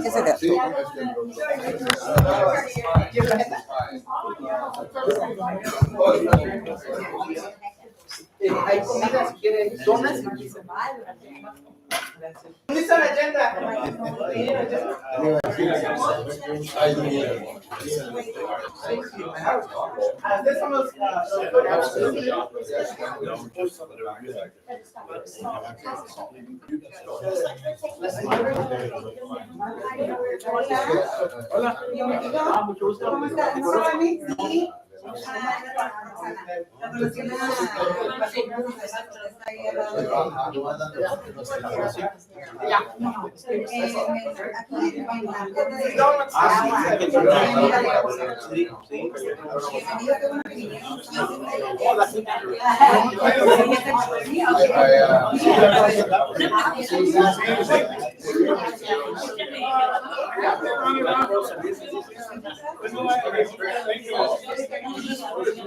que se le hay comida, si quiere, donas. ¿Dónde está la agenda? Hola. Mucho gusto. ¿Cómo estás? Sí.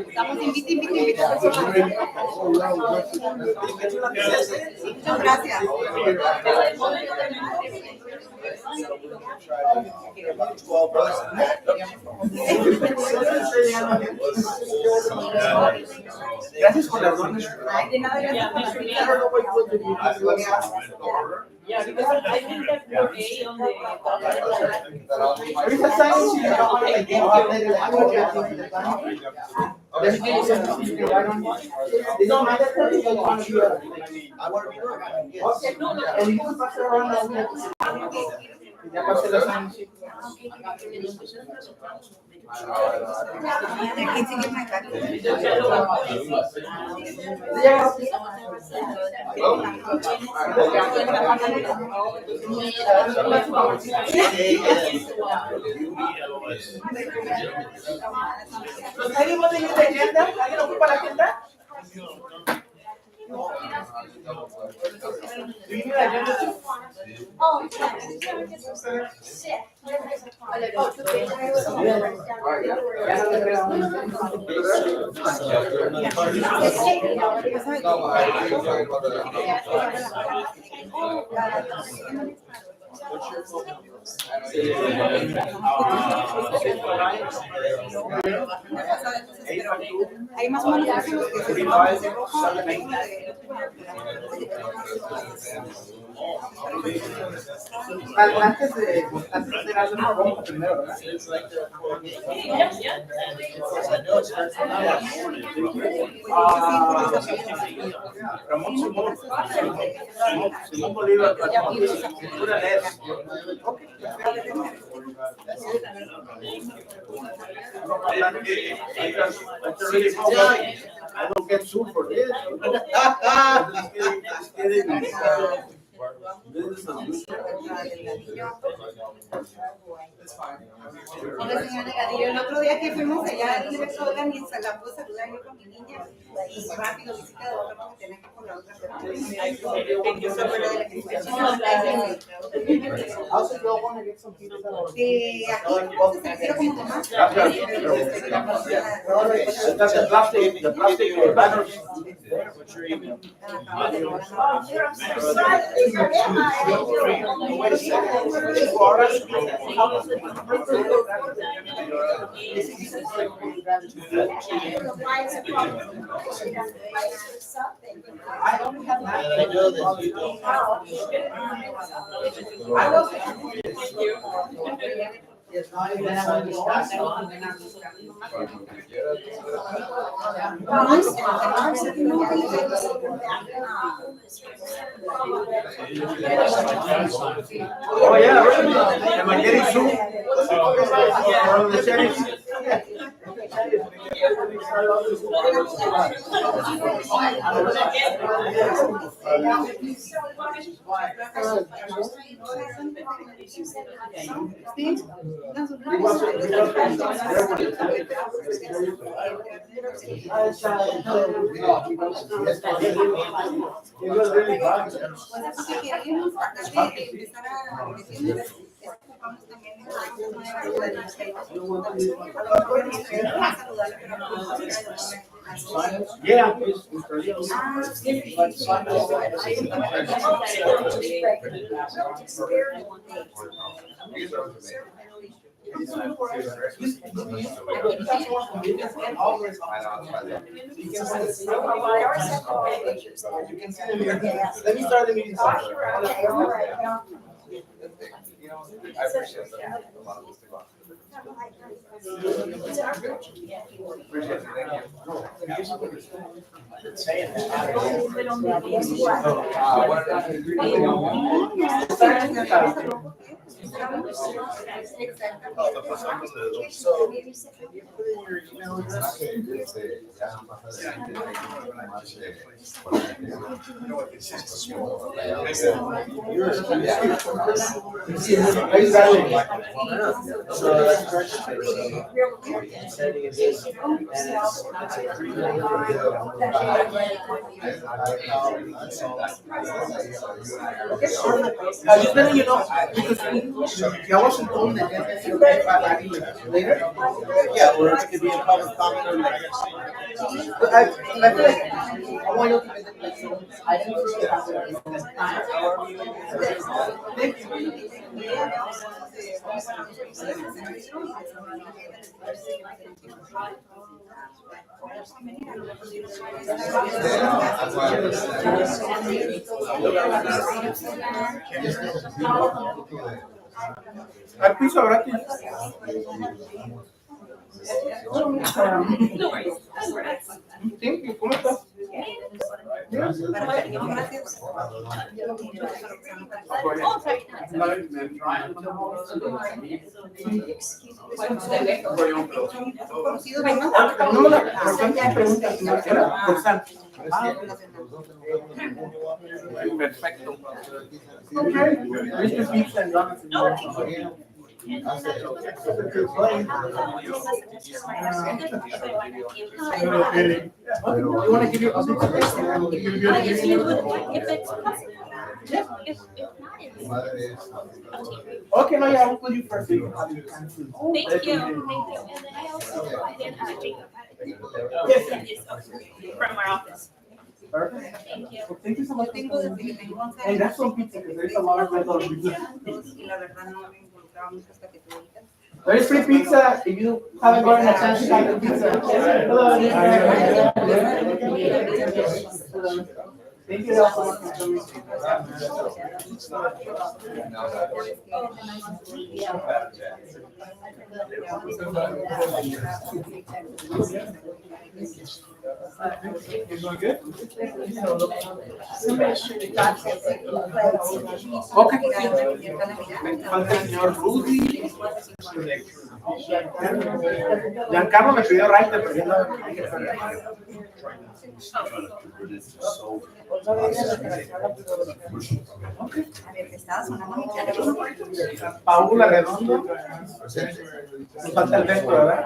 Estamos invita. Muchas gracias. Gracias por las donas. Ay, de nada, gracias. Yeah, because I think that your A on the Every time you don't want to like get it don't matter if you want to do it. I want to be right. Okay, no. And you can pass it around. Ya pasé los años. ¿Alguien va a tener la agenda? ¿Alguien ocupa la agenda? Do you need an agenda too? Oh, Hay más o menos que se Antes de hacer algo primero, ¿verdad? Simón Bolívar, pura leer. I don't get sued for this. Just kidding. El otro día que fuimos allá al restaurante y se la pude saludar yo con mi niña y rápido visita de otra porque tenía que por la otra. Aquí se como mamá. The plastic banners. I only have that. I know that you don't. I was. Oh yeah, really? Am I getting sued? From the sheriff? Yeah, Let me start the meeting. I appreciate that. A lot of this to go on. Just letting you know, because I wasn't told that that's okay if I add it later. Yeah, or it could be a public comment or like. But I feel like I want you to get it like so. I think we have Thank you. Al piso gratis. Thank you. ¿Cómo estás? No, la pregunta era por San. Perfecto. Mr. Pizza and Donuts. You want to give you Okay, no, yeah, I'll put you first. Thank you. Thank you. And then I also did Jacob. Yes, from our office. Perfect. Thank you. Well, thank you so much. Tengo desde que tengo 11 Hey, that's so pizza because there's a lot of red on pizza. y la verdad no me involucraba mucho hasta que tú ahorita. There's free pizza if you haven't gotten a chance to have the pizza. Hello. Thank you so much Okay. Falta el señor Rudy. Giancarlo me pidió right, pero yo no. Paula Redondo. Nos falta el resto, ¿verdad?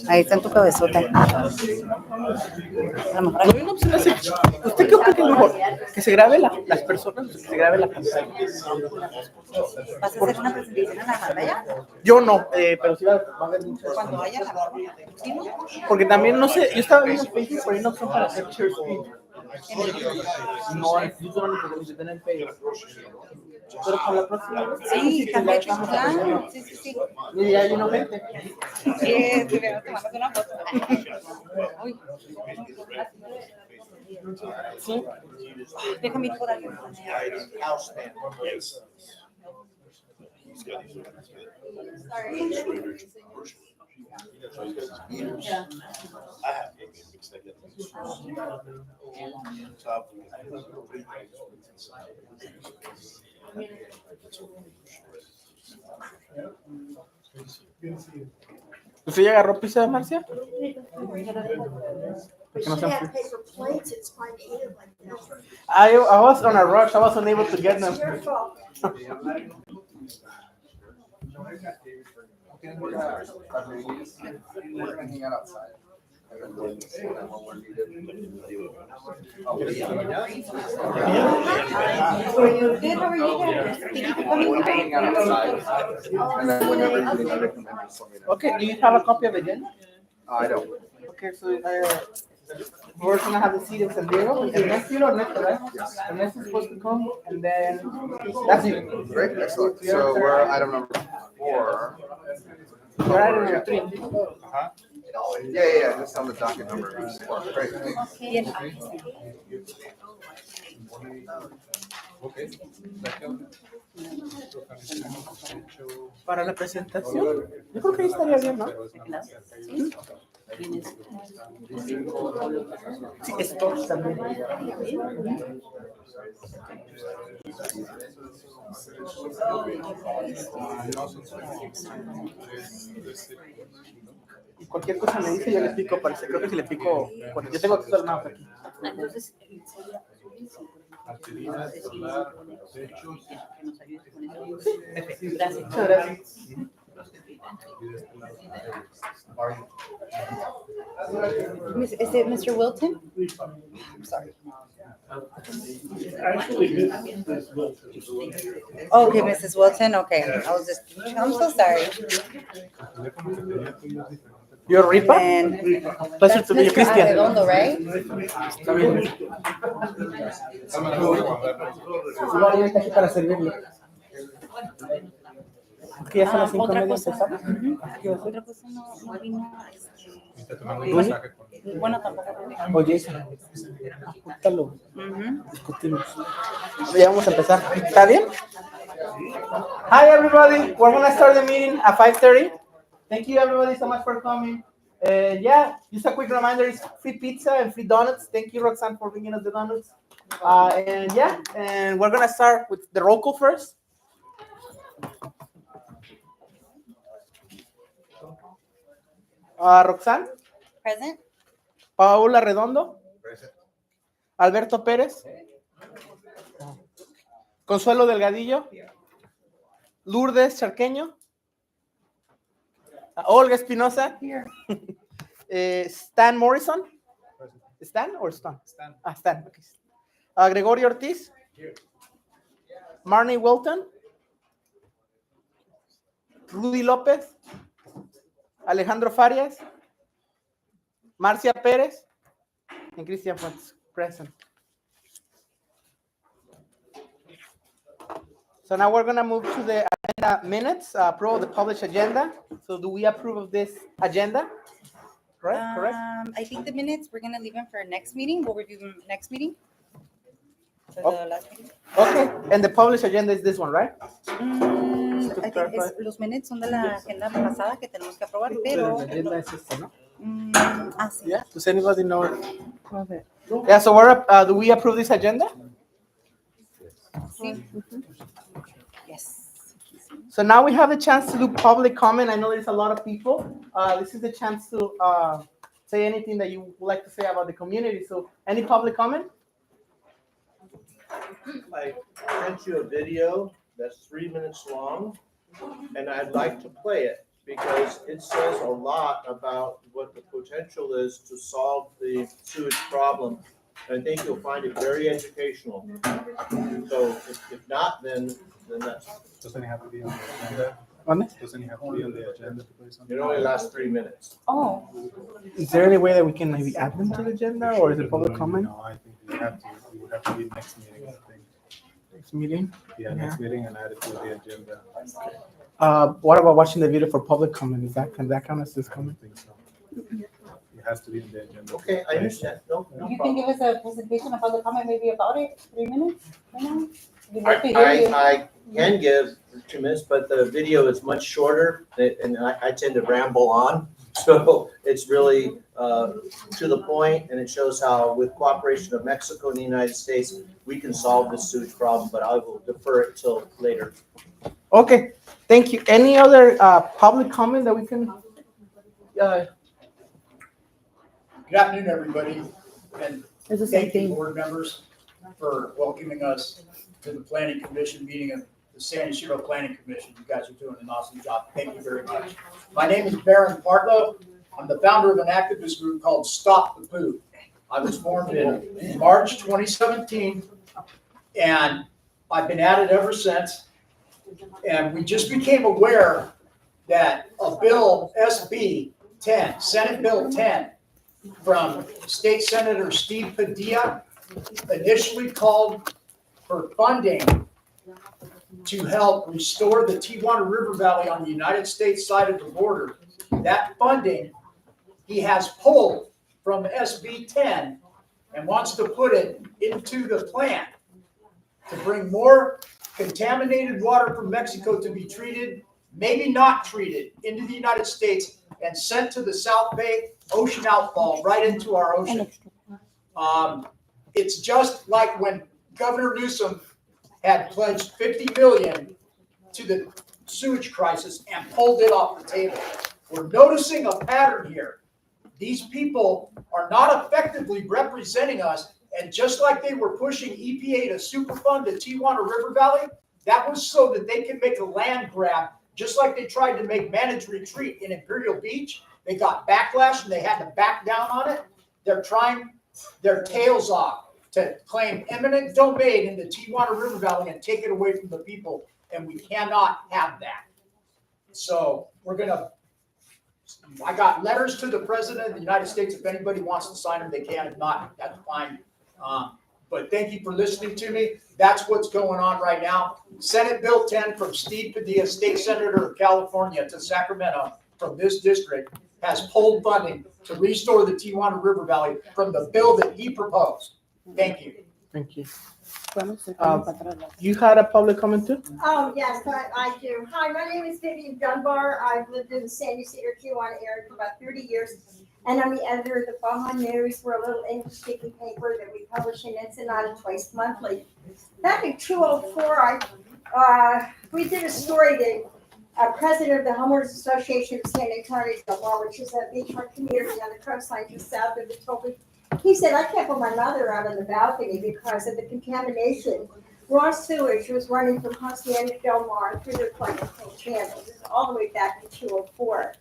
Ahí está en tu cabezota. A lo mejor No, se me hace- ¿Usted qué opina que es mejor? ¿Que se grabe las personas o que se grabe la pantalla? vas a hacer una presentación en la pantalla Yo no, pero sí va a haber muchas. cuando vaya a la ¿sí, no? Porque también, no sé, yo estaba viendo en Facebook, por ahí no opción para hacer share screen. No, en YouTube no necesitan tener Facebook. Pero para la próxima vez. Sí, que también, ya estamos claro. haciendo. Sí. Y ya hay una gente. Sí, te tomas una foto. Uy. Sí. Déjame ir por ahí. ¿Usted ya agarró pizza, Marcia? We should have paper plates, it's fine to eat it like that. I was on a rush. I wasn't able to get them. Your fault. Okay, do you have a copy of the agenda? I don't. Okay, so We're gonna have the seat of San Diego. Ernesto, you know Ernesto, right? Ernesto is supposed to come, and then that's you. Great, excellent. So we're item number 4. You're at number 3. Uh-huh. Yeah, just on the docket number 4. Great, thanks. Para la presentación, yo creo que ahí estaría bien, ¿no? Sí, esto también. Y cualquier cosa me dice, yo le pico, parece, creo que si le pico, yo tengo todas las manos aquí. Entonces, gracias. Muchas gracias. Mr. Wilton? I'm sorry. Okay, Mrs. Wilton, okay. I'm so sorry. You're Ripa? And Pleasure that's to meet you, Mr. Christian. Arredondo, right? Igual yo estoy aquí para servirle. Que ya son las 5:30 Otra cosa, empezamos. ¿Qué iba a hacer? otra cosa no vino. Bueno, tampoco. Oye, discútalo. Discutimos. Ya vamos a empezar. ¿Está bien? Hi everybody, we're gonna start the meeting at 5:30. Thank you everybody so much for coming. Yeah, just a quick reminder, it's free pizza and free donuts. Thank you, Roxanne, for bringing us the donuts. And we're gonna start with the roll call first. Roxanne, Present? Paola Redondo, Alberto Pérez, Consuelo Delgadillo, Lourdes Charqueño, Olga Espinosa, Stan Morrison, Stan or Stan? Stan. Stan. Okay. Gregorio Ortiz, Marnie Wilton, Rudy López, Alejandro Farias, Marcia Pérez, and Cristian Fuentes, present. So now we're going to move to the agenda minutes, approve of the published agenda. So do we approve of this agenda? Correct? I think the minutes, we're gonna leave them for next meeting. We'll review them next meeting. For Oh. the last meeting. Okay, and the published agenda is this one, right? I think los minutes son de la agenda pasada que tenemos que aprobar, pero... The agenda is this, ¿no? Sí. Yeah, does anybody know? Yeah, so we're, do we approve this agenda? Sí. Yes. So now we have the chance to do public comment. I know there's a lot of people. This is the chance to say anything that you would like to say about the community. So any public comment? I sent you a video that's 3 minutes long, and I'd like to play it because it says a lot about what the potential is to solve the sewage problem. I think you'll find it very educational. So if not, then that's, Doesn't it have to be on the agenda? Doesn't it have to be on the agenda to play something? it only lasts 3 minutes. Oh, Is there any way that we can maybe add them to the agenda, or is it public comment? No, I think we have to, we would have to be next meeting, I think. Next meeting? Yeah, next meeting and add it to the agenda. What about watching the video for public comment? Can that count as this I comment? don't think so. It has to be in the agenda. Okay, I understand. No you can problem. give us a presentation, a public comment maybe about it, 3 minutes? Right now? We'd love to hear you. I can give 2 minutes, but the video is much shorter, and I tend to ramble on. So it's really to the point, and it shows how with cooperation of Mexico and the United States, we can solve this sewage problem, but I will defer it till later. Okay, thank you. Any other public comment that we can? Good afternoon, everybody, and It's the same thank you, thing. board members, for welcoming us to the Planning Commission meeting of the San Ysidro Planning Commission. You guys are doing an awesome job. Thank you very much. My name is Baron Partlow. I'm the founder of an activist group called Stop the Poo. I was formed in March 2017, and I've been at it ever since. And we just became aware that a bill, SB 10, Senate Bill 10, from State Senator Steve Padilla initially called for funding to help restore the Tijuana River Valley on the United States side of the border. That funding he has pulled from SB 10 and wants to put it into the plan to bring more contaminated water from Mexico to be treated, maybe not treated, into the United States and sent to the South Bay ocean outfall right into our ocean. It's just like when Governor Newsom had pledged 50 million to the sewage crisis and pulled it off the table. We're noticing a pattern here. These people are not effectively representing us, and just like they were pushing EPA to superfund the Tijuana River Valley, that was so that they could make a land grab, just like they tried to make managed retreat in Imperial Beach. They got backlash and they had to back down on it. They're trying their tails off to claim eminent domain in the Tijuana River Valley and take it away from the people, and we cannot have that. So I got letters to the President of the United States. If anybody wants to sign them, they can. If not, that's fine. But thank you for listening to me. That's what's going on right now. Senate Bill 10 from Steve Padilla, State Senator of California to Sacramento from this district, has pulled funding to restore the Tijuana River Valley from the bill that he proposed. Thank you. Thank you. You had a public comment too? Oh, yes, I do. Hi, my name is Vivian Dunbar. I've lived in the San Ysidro Tijuana area for about 30 years. And I'm the editor of the Baja News. We're a little English-speaking paper that we publish in Ensenada twice monthly. Back in 2004, we did a story that president of the Homeowners Association of San Antonio, which is a beachfront community on the coastline just south of Etobicoke. He said, I can't put my mother out on the balcony because of the contamination. Raw sewage was running from Hacienda Del Mar through their floodplain channels. This is all the way back to 2004.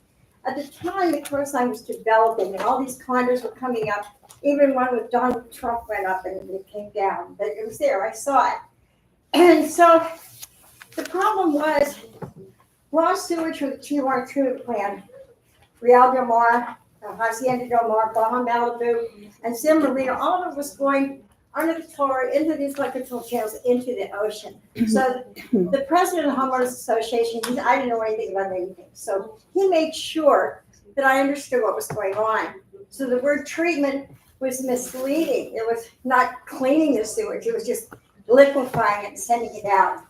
At the time, the coastline was developing, and all these condos were coming up. Even one with Donald Trump went up and it came down. But it was there. I saw it. And so the problem was raw sewage from the Tijuana treatment plant, Real Del Mar, Hacienda Del Mar, Baja Malibu, and San Marino, all of it was going under the floor into these electrical channels into the ocean. So the president of the Homeowners Association, I didn't know anything about anything. So he made sure that I understood what was going on. So the word treatment was misleading. It was not cleaning the sewage. It was just liquefying it and sending it out.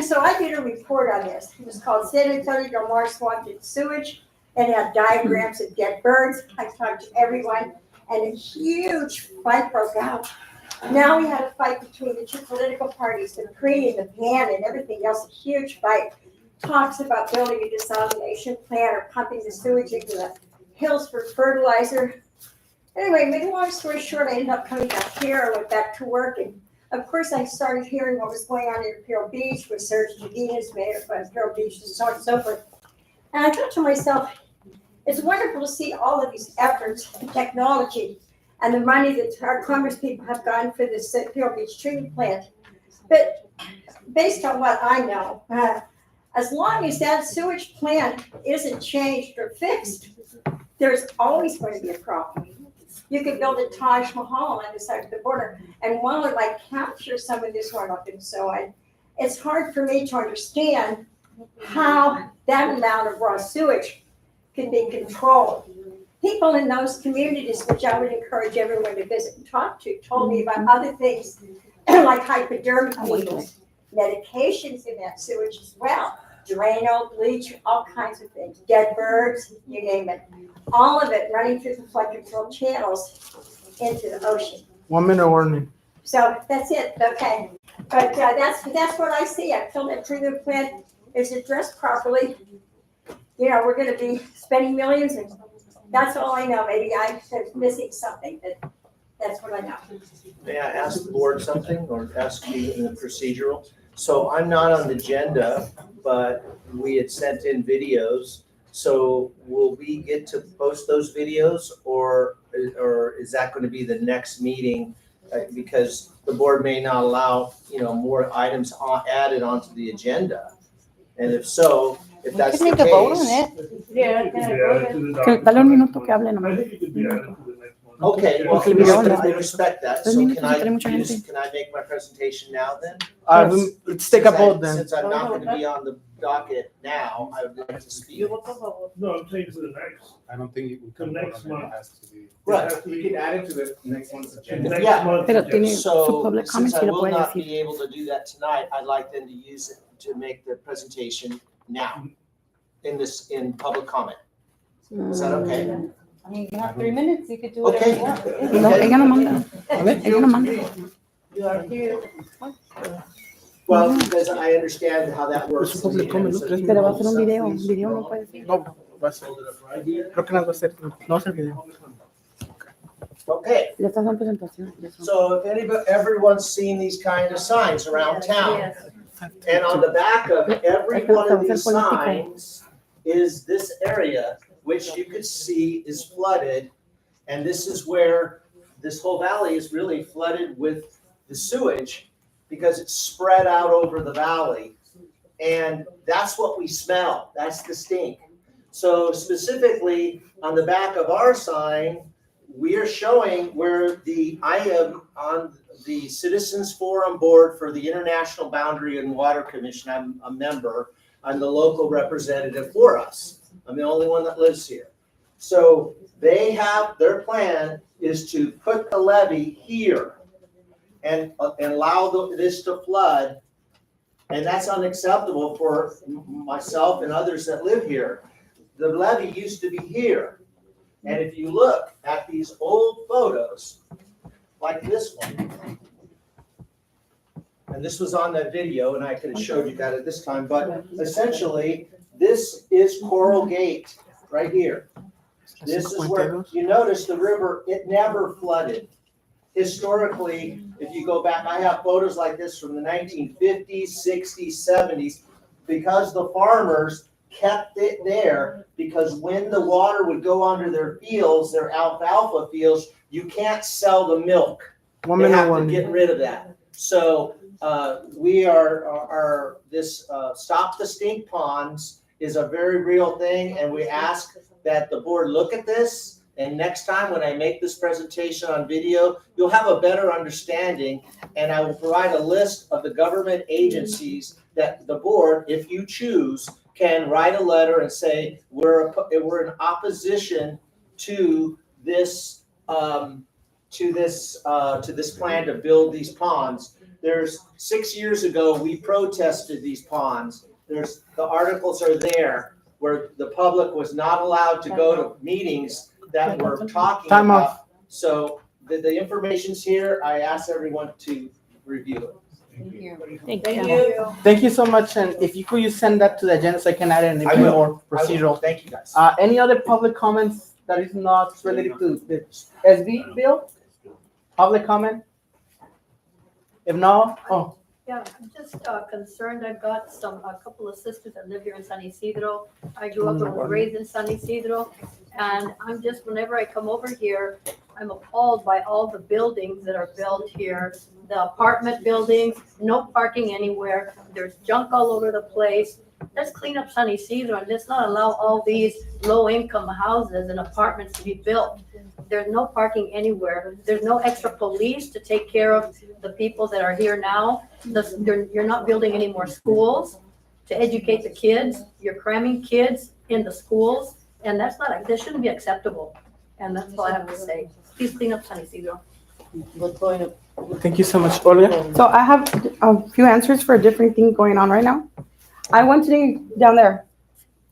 So I did a report on this. It was called San Antonio Del Mar Swamped Sewage. It had diagrams of dead birds. I talked to everyone, and a huge fight broke out. Now we had a fight between the two political parties, the PRI and the PAN and everything else, a huge fight. Talks about building a desalination plant or pumping the sewage into the hills for fertilizer. Anyway, make a long story short, I ended up coming back here. I went back to work, and of course I started hearing what was going on in Imperial Beach with Serge Jadina's mayor of Imperial Beach and so on and so forth. And I thought to myself, it's wonderful to see all of these efforts and technology and the money that our Congress people have gotten for this Imperial Beach treatment plant. But based on what I know, as long as that sewage plant isn't changed or fixed, there's always going to be a problem. You could build a Taj Mahal on the side of the border, and while it might capture some of this runoff and so on, it's hard for me to understand how that amount of raw sewage can be controlled. People in those communities, which I would encourage everyone to visit and talk to, told me about other things like hypodermic needles, medications in that sewage as well, Drano, bleach, all kinds of things, dead birds, you name it. All of it running through the flood control channels into the ocean. 1 minute warning. So that's it, okay. But that's what I see. I feel that treatment plant is addressed properly. You know, we're going to be spending millions, and that's all I know. Maybe I'm missing something, but that's what I know. May I ask the board something, or ask you in the procedural? So I'm not on the agenda, but we had sent in videos. So will we get to post those videos, or is that going to be the next meeting? Because the board may not allow, more items added onto the agenda. And if so, If We that's can the make a vote on case. it. Yeah, Dale un minuto que hable nomás. Okay, well, Porque el video no. I respect that, Tres so minutos can y I tiene mucha use, gente. can I make my presentation now then? Let's take a vote then. Since I'm not gonna be on the docket now, I would like to speak. No, I'm saying to the next, I don't think we the can. next vote on it. month. It has to be. Right. It has to We be can add it to the next one's agenda. next Yeah. month. Pero tiene su So, public since comments I y lo will puede not decir. be able to do that tonight, I'd like them to use it to make the presentation now, in public comment. Is that okay? I mean, you have 3 minutes, you could do whatever Okay. you want. No, ella no manda. Ella no manda. You are here. Well, because I understand how that works. public comment, ¿no? Pero va a ser un video, un video no puede ser. No, va a ser. Creo que no va a ser. No va a ser video. Okay, Ya estás en presentación. so if everyone's seen these kind of signs around town, and on the back of every one of these signs is this area, which you could see is flooded. And this is where this whole valley is really flooded with the sewage because it's spread out over the valley. And that's what we smell. That's the stink. So specifically on the back of our sign, we are showing where I am on the Citizens Forum Board for the International Boundary and Water Commission. I'm a member. I'm the local representative for us. I'm the only one that lives here. So they have, their plan is to put the levee here and allow this to flood. And that's unacceptable for myself and others that live here. The levee used to be here. And if you look at these old photos, like this one, and this was on that video, and I could have showed you that at this time, but essentially, this is Coral Gate right here. This is where, you notice the river, it never flooded. Historically, if you go back, I have photos like this from the 1950s, 60s, 70s, because the farmers kept it there, because when the water would go under their fields, their alfalfa fields, you can't sell the milk. They have to get rid of that. So we are this Stop the Stink Ponds is a very real thing, and we ask that the board look at this, and next time when I make this presentation on video, you'll have a better understanding, and I will provide a list of the government agencies that the board, if you choose, can write a letter and say, we're in opposition to this plan to build these ponds. There's 6 years ago, we protested these ponds. The articles are there where the public was not allowed to go to meetings that were talking about. So the information's here. I ask everyone to review it. Thank you. Thank you so much. And if you could send that to the agenda so I can add it and I make it will. more procedural. Thank you, guys. Any other public comments that is not related to the SB bill? Public comment? If not, Yeah, I'm just concerned. I've got a couple of sisters that live here in San Ysidro. I grew up and was raised in San Ysidro. And I'm just, whenever I come over here, I'm appalled by all the buildings that are built here. The apartment buildings, no parking anywhere. There's junk all over the place. Let's clean up San Ysidro and let's not allow all these low-income houses and apartments to be built. There's no parking anywhere. There's no extra police to take care of the people that are here now. You're not building any more schools to educate the kids. You're cramming kids in the schools, and that shouldn't be acceptable. And that's all I have to say. Please clean up San Ysidro. thank you so much, Olga. So I have a few answers for a different thing going on right now. I went today down there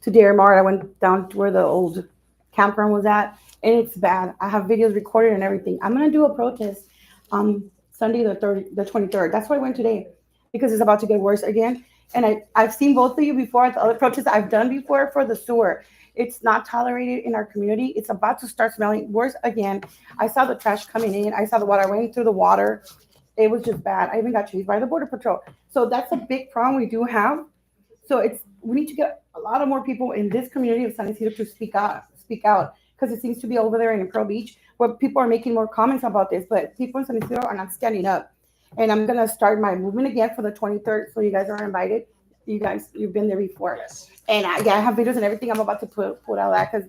to Dairy Mart. I went down to where the old campground was at, and it's bad. I have videos recorded and everything. I'm gonna do a protest on Sunday the 23rd. That's why I went today, because it's about to get worse again. And I've seen both of you before at the other protests I've done before for the sewer. It's not tolerated in our community. It's about to start smelling worse again. I saw the trash coming in. I saw the water running through the water. It was just bad. I even got chased by the Border Patrol. So that's a big problem we do have. So we need to get a lot of more people in this community of San Ysidro to speak out, because it seems to be over there in Pearl Beach where people are making more comments about this, but people in San Ysidro are not standing up. And I'm gonna start my movement again for the 23rd, so you guys are invited. You guys, you've been there before. Yes. And I have videos and everything. I'm about to put out that because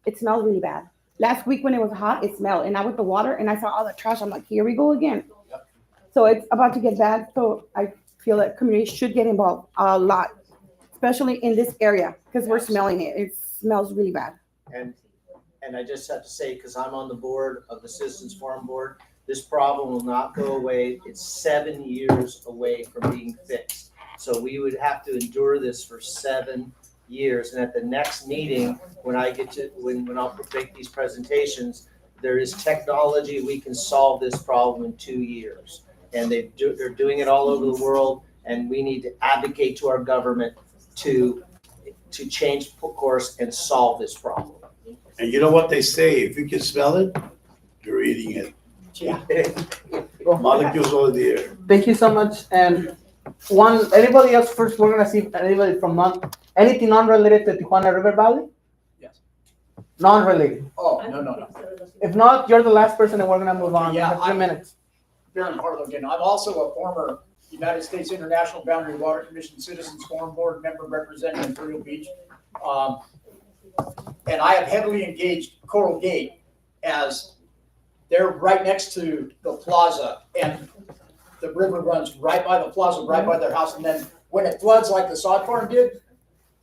it smells really bad. Last week when it was hot, it smelled. And now with the water, and I saw all the trash, I'm like, here we go again. Yep. So it's about to get bad. So I feel that community should get involved a lot, especially in this area because we're smelling it. It smells really bad. And I just have to say, because I'm on the board of the Citizens Forum Board, this problem will not go away. It's 7 years away from being fixed. So we would have to endure this for 7 years. And at the next meeting, when I'll make these presentations, there is technology, we can solve this problem in 2 years. And they're doing it all over the world, and we need to advocate to our government to change course and solve this problem. And you know what they say, if you can smell it, you're eating it. Yeah. Molecules all in the air. Thank you so much. And anybody else first? We're gonna see if anybody from anything non-related to Tijuana River Valley? Yes. Non-related. Oh, no. If not, you're the last person and we're gonna move on. Yeah, You have 3 minutes. Baron Harlow again. I'm also a former United States International Boundary Water Commission Citizens Forum Board member representing Imperial Beach. And I have heavily engaged Coral Gate as they're right next to the plaza and the river runs right by the plaza, right by their house. And then when it floods like the sod farm did,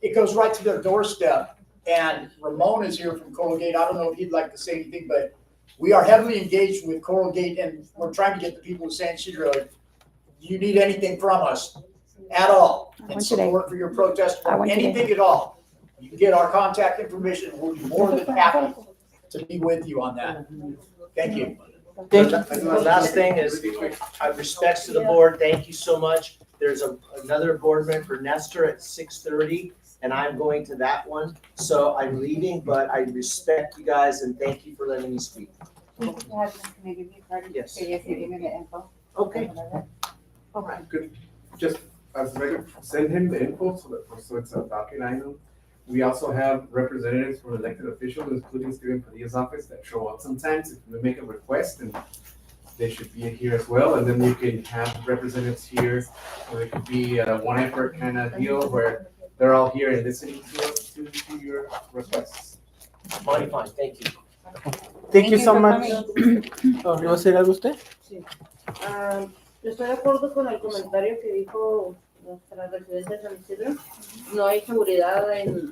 it goes right to their doorstep. And Ramon is here from Coral Gate. I don't know if he'd like to say anything, but we are heavily engaged with Coral Gate and we're trying to get the people of San Ysidro. Do you need anything from us at all? And support for your protest or anything at all? You can get our contact information. We'll be more than happy to be with you on that. Thank you. The last thing is, respects to the board, thank you so much. There's another board member, Nestor, at 6:30, and I'm going to that one. So I'm leaving, but I respect you guys and thank you for letting me speak. Yes. Okay. All right, good. Just as regular, send him the info so it's a docket item. We also have representatives from elected officials, including Steven Padilla's office, that show up sometimes if we make a request, and they should be here as well. And then we can have representatives here, so it could be a one effort kind of deal where they're all here and listening to your requests. Fine, thank you. Thank you so much. Oh, ¿iba a decir algo usted? Sí. Yo estoy de acuerdo con el comentario que dijo nuestra residente de San Ysidro. No hay seguridad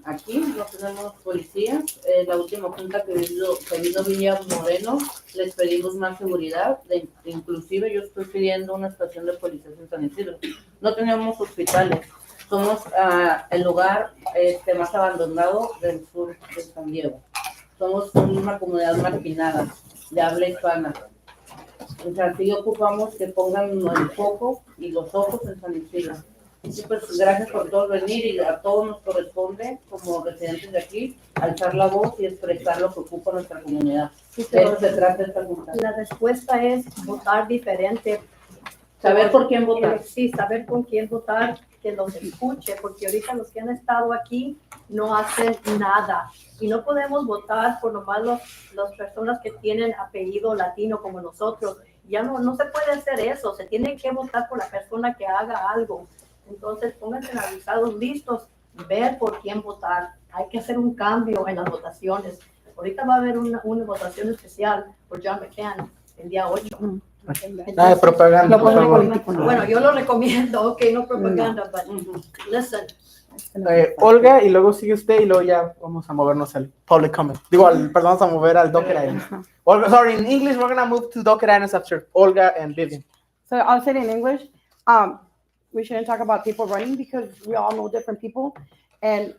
aquí, no tenemos policías. La última junta que vino Villa Moreno, les pedimos más seguridad. Inclusive yo estoy pidiendo una estación de policías en San Ysidro. No tenemos hospitales. Somos el lugar más abandonado del sur de San Diego. Somos una comunidad marginada, de habla hispana. En San Ysidro ocupamos que pongan el foco y los ojos en San Ysidro. Y pues gracias por todos venir y a todos nos corresponde, como residentes de aquí, alzar la voz y expresar lo que ocupa nuestra comunidad. Sí, De eso se trata esta junta. La respuesta es votar diferente. Saber por quién votar. Sí, saber con quién votar, que los escuche, porque ahorita los que han estado aquí no hacen nada. Y no podemos votar por nomás las personas que tienen apellido latino como nosotros. Ya no se puede hacer eso. Se tiene que votar por la persona que haga algo. Entonces, pónganse avisados, listos, ver por quién votar. Hay que hacer un cambio en las votaciones. Ahorita va a haber una votación especial por John McCann el día 8. Entonces, Nada de propaganda, por favor. bueno, yo lo recomiendo, ok, no propaganda, but listen. Olga, y luego sigue usted y luego ya vamos a movernos al public comment. Perdón, vamos a mover al docket items. Olga, sorry, in English, we're gonna move to docket items after Olga and Vivian. So I'll say it in English. We shouldn't talk about people running because we all know different people, and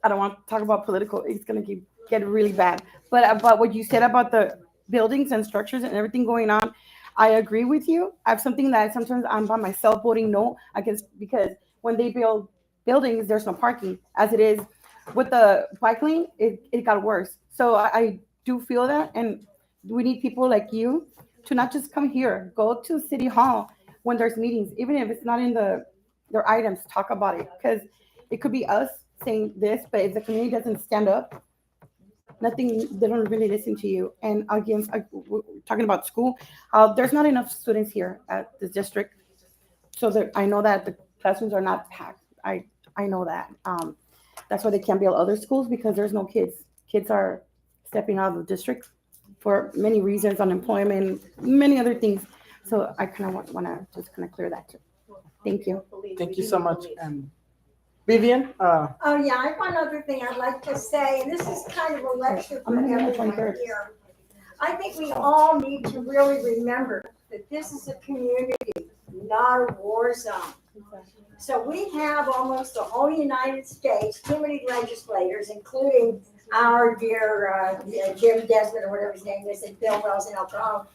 I don't want to talk about political. It's gonna get really bad. But about what you said about the buildings and structures and everything going on, I agree with you. I have something that sometimes I'm by myself voting no, I guess, because when they build buildings, there's no parking. As it is with the bike lane, it got worse. So I do feel that, and we need people like you to not just come here, go to City Hall when there's meetings, even if it's not in their items, talk about it, because it could be us saying this, but if the community doesn't stand up, they don't really listen to you. And again, we're talking about school, there's not enough students here at the district. So I know that classrooms are not packed. I know that. That's why they can't build other schools, because there's no kids. Kids are stepping out of the district for many reasons, unemployment, many other things. So I kind of want to just kind of clear that too. Thank you. Thank you so much. And Vivian, Oh, yeah, I have one other thing I'd like to say, and this is kind of a lecture for everyone here. I think we all need to really remember that this is a community, not a war zone. So we have almost the whole United States, too many legislators, including our dear Jim Desmond, or whatever his name is, and Bill Wells in Oklahoma,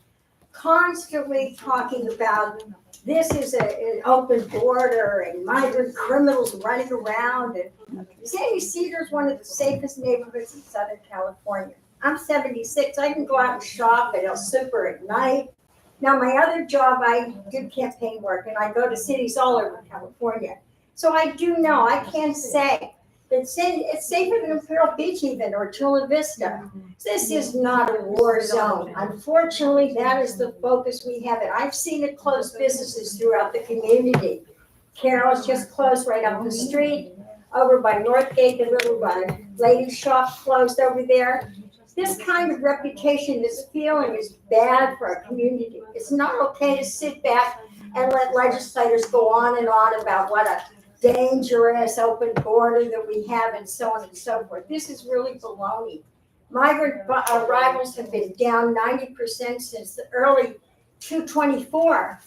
constantly talking about this is an open border and migrant criminals running around. And San Ysidro is one of the safest neighborhoods in Southern California. I'm 76. I can go out and shop at El Super at night. Now, my other job, I do campaign work, and I go to cities all over California. So I do know, I can say that it's safer than Imperial Beach even, or Chula Vista. This is not a war zone. Unfortunately, that is the focus we have. And I've seen it close businesses throughout the community. Carol's just closed right up the street. Over by Northgate, the little ladies' shop closed over there. This kind of reputation, this feeling is bad for our community. It's not okay to sit back and let legislators go on and on about what a dangerous open border that we have and so on and so forth. This is really baloney. Migrant arrivals have been down 90% since the early 2024.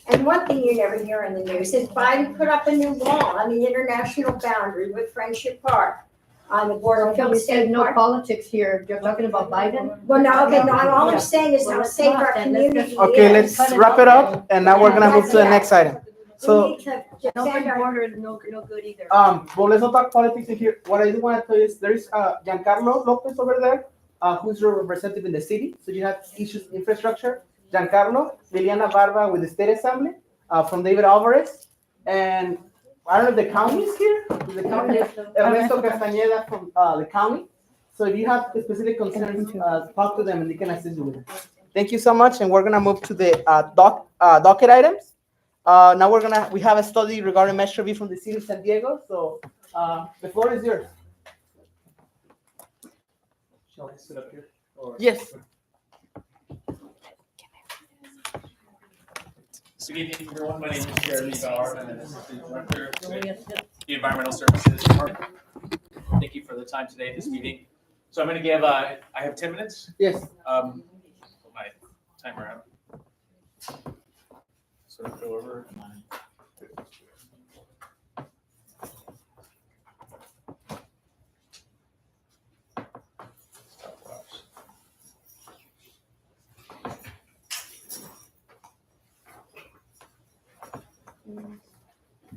And one thing you never hear in the news is Biden put up a new wall on the international boundary with Friendship Park on the border of You said no Park. politics here. You're talking about Biden? Well, no, okay, no, all I'm saying is how safe our community okay, is. let's wrap it up, and now we're gonna move to the next item. So, We need to No defend our border, no good either. well, let's not talk politics in here. What I do want to tell you is there is Giancarlo Lopez over there, who's your representative in the city. So you have issues infrastructure. Giancarlo, Liliana Barba with the State Assembly, from David Alvarez, and I don't know if the county is here. Is the county? Ernesto Castañeda from the county. So if you have specific concerns, talk to them and they can assist you with it. Thank you so much, and we're gonna move to the docket items. Now we have a study regarding Metro V from the city of San Diego. So the floor is yours. Shall I sit up here? Yes. Good evening, everyone. My name is Jeremy Bauer. I'm an assistant director with the Environmental Services Department. Thank you for the time today at this meeting. So I'm going to give, I have 10 minutes. Yes. Put my timer out. Sort of go over.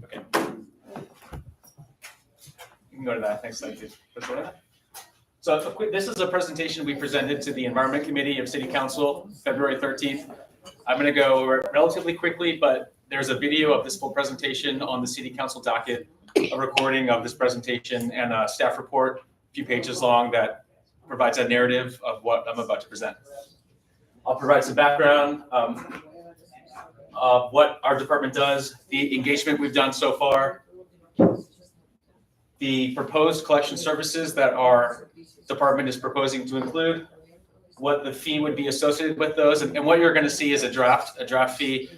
Okay. You can go to that next slide, please. So this is a presentation we presented to the Environment Committee of City Council, February 13th. I'm going to go relatively quickly, but there's a video of this full presentation on the City Council docket, a recording of this presentation, and a staff report, a few pages long, that provides a narrative of what I'm about to present. I'll provide some background of what our department does, the engagement we've done so far, the proposed collection services that our department is proposing to include, what the fee would be associated with those, and what you're going to see is a draft fee.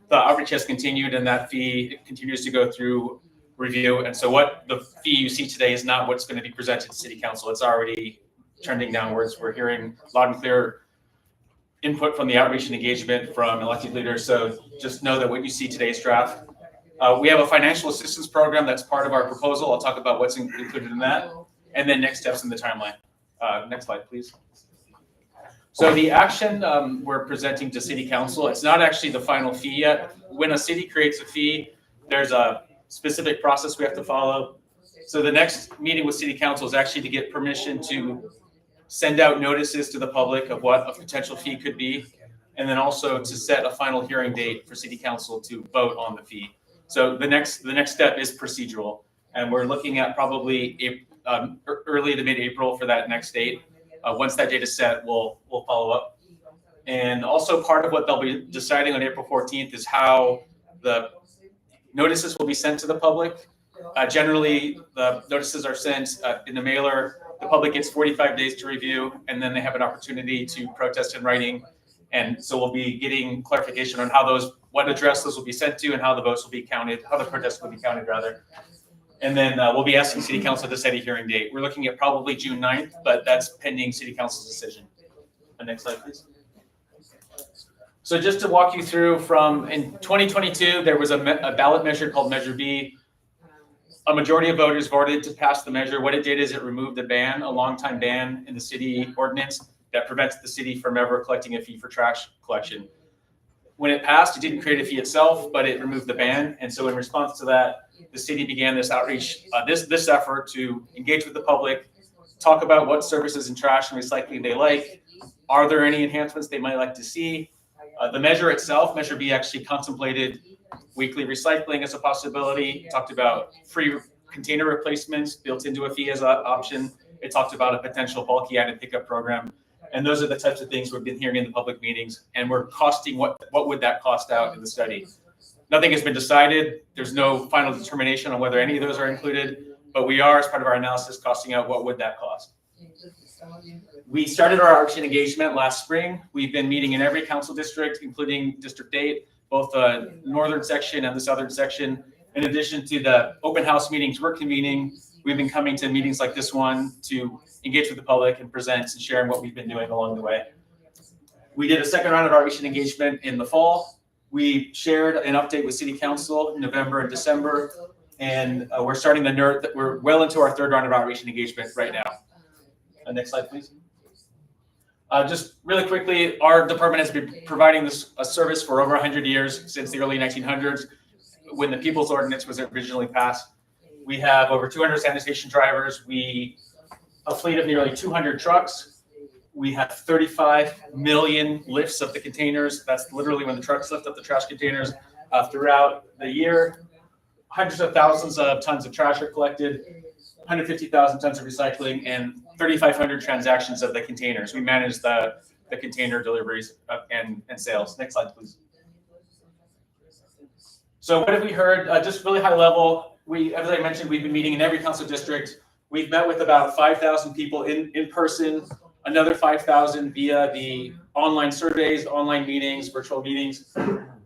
The outreach has continued, and that fee continues to go through review. And so what the fee you see today is not what's going to be presented to City Council. It's already trending downwards. We're hearing loud and clear input from the outreach and engagement from elected leaders. So just know that what you see today is draft. We have a financial assistance program that's part of our proposal. I'll talk about what's included in that, and then next steps in the timeline. Next slide, please. So the action we're presenting to City Council, it's not actually the final fee yet. When a city creates a fee, there's a specific process we have to follow. So the next meeting with City Council is actually to get permission to send out notices to the public of what a potential fee could be, and then also to set a final hearing date for City Council to vote on the fee. So the next step is procedural, and we're looking at probably early to mid-April for that next date. Once that date is set, we'll follow up. And also part of what they'll be deciding on April 14th is how the Notices will be sent to the public. Generally, the notices are sent in the mailer. The public gets 45 days to review, and then they have an opportunity to protest in writing. And so we'll be getting clarification on how what address those will be sent to and how the votes will be counted, how the protests will be counted rather. And then we'll be asking City Council to set a hearing date. We're looking at probably June 9th, but that's pending City Council's decision. Next slide, please. So just to walk you through in 2022, there was a ballot measure called Measure B. A majority of voters voted to pass the measure. What it did is it removed a long-time ban in the city ordinance that prevents the city from ever collecting a fee for trash collection. When it passed, it didn't create a fee itself, but it removed the ban. And so in response to that, the city began this outreach, this effort to engage with the public, talk about what services in trash and recycling they like. Are there any enhancements they might like to see? The measure itself, Measure B, actually contemplated weekly recycling as a possibility. It talked about free container replacements built into a fee as an option. It talked about a potential bulky item pickup program. And those are the types of things we've been hearing in the public meetings. And we're costing, what would that cost out in the study? Nothing has been decided. There's no final determination on whether any of those are included, but we are, as part of our analysis, costing out what would that cost. We started our outreach and engagement last spring. We've been meeting in every council district, including District 8, both the northern section and the southern section. In addition to the open house meetings we're convening, we've been coming to meetings like this one to engage with the public and present and sharing what we've been doing along the way. We did a second round of outreach and engagement in the fall. We shared an update with City Council in November and December, and we're starting we're well into our third round of outreach and engagement right now. Next slide, please. Just really quickly, our department has been providing a service for over 100 years, since the early 1900s, when the People's Ordinance was originally passed. We have over 200 sanitation drivers. A fleet of nearly 200 trucks. We have 35 million lifts of the containers. That's literally when the trucks lift up the trash containers throughout the year. Hundreds of thousands of tons of trash are collected, 150,000 tons of recycling, and 3,500 transactions of the containers. We manage the container deliveries and sales. Next slide, please. So what have we heard? Just really high level. As I mentioned, we've been meeting in every council district. We've met with about 5,000 people in person, another 5,000 via the online surveys, online meetings, virtual meetings.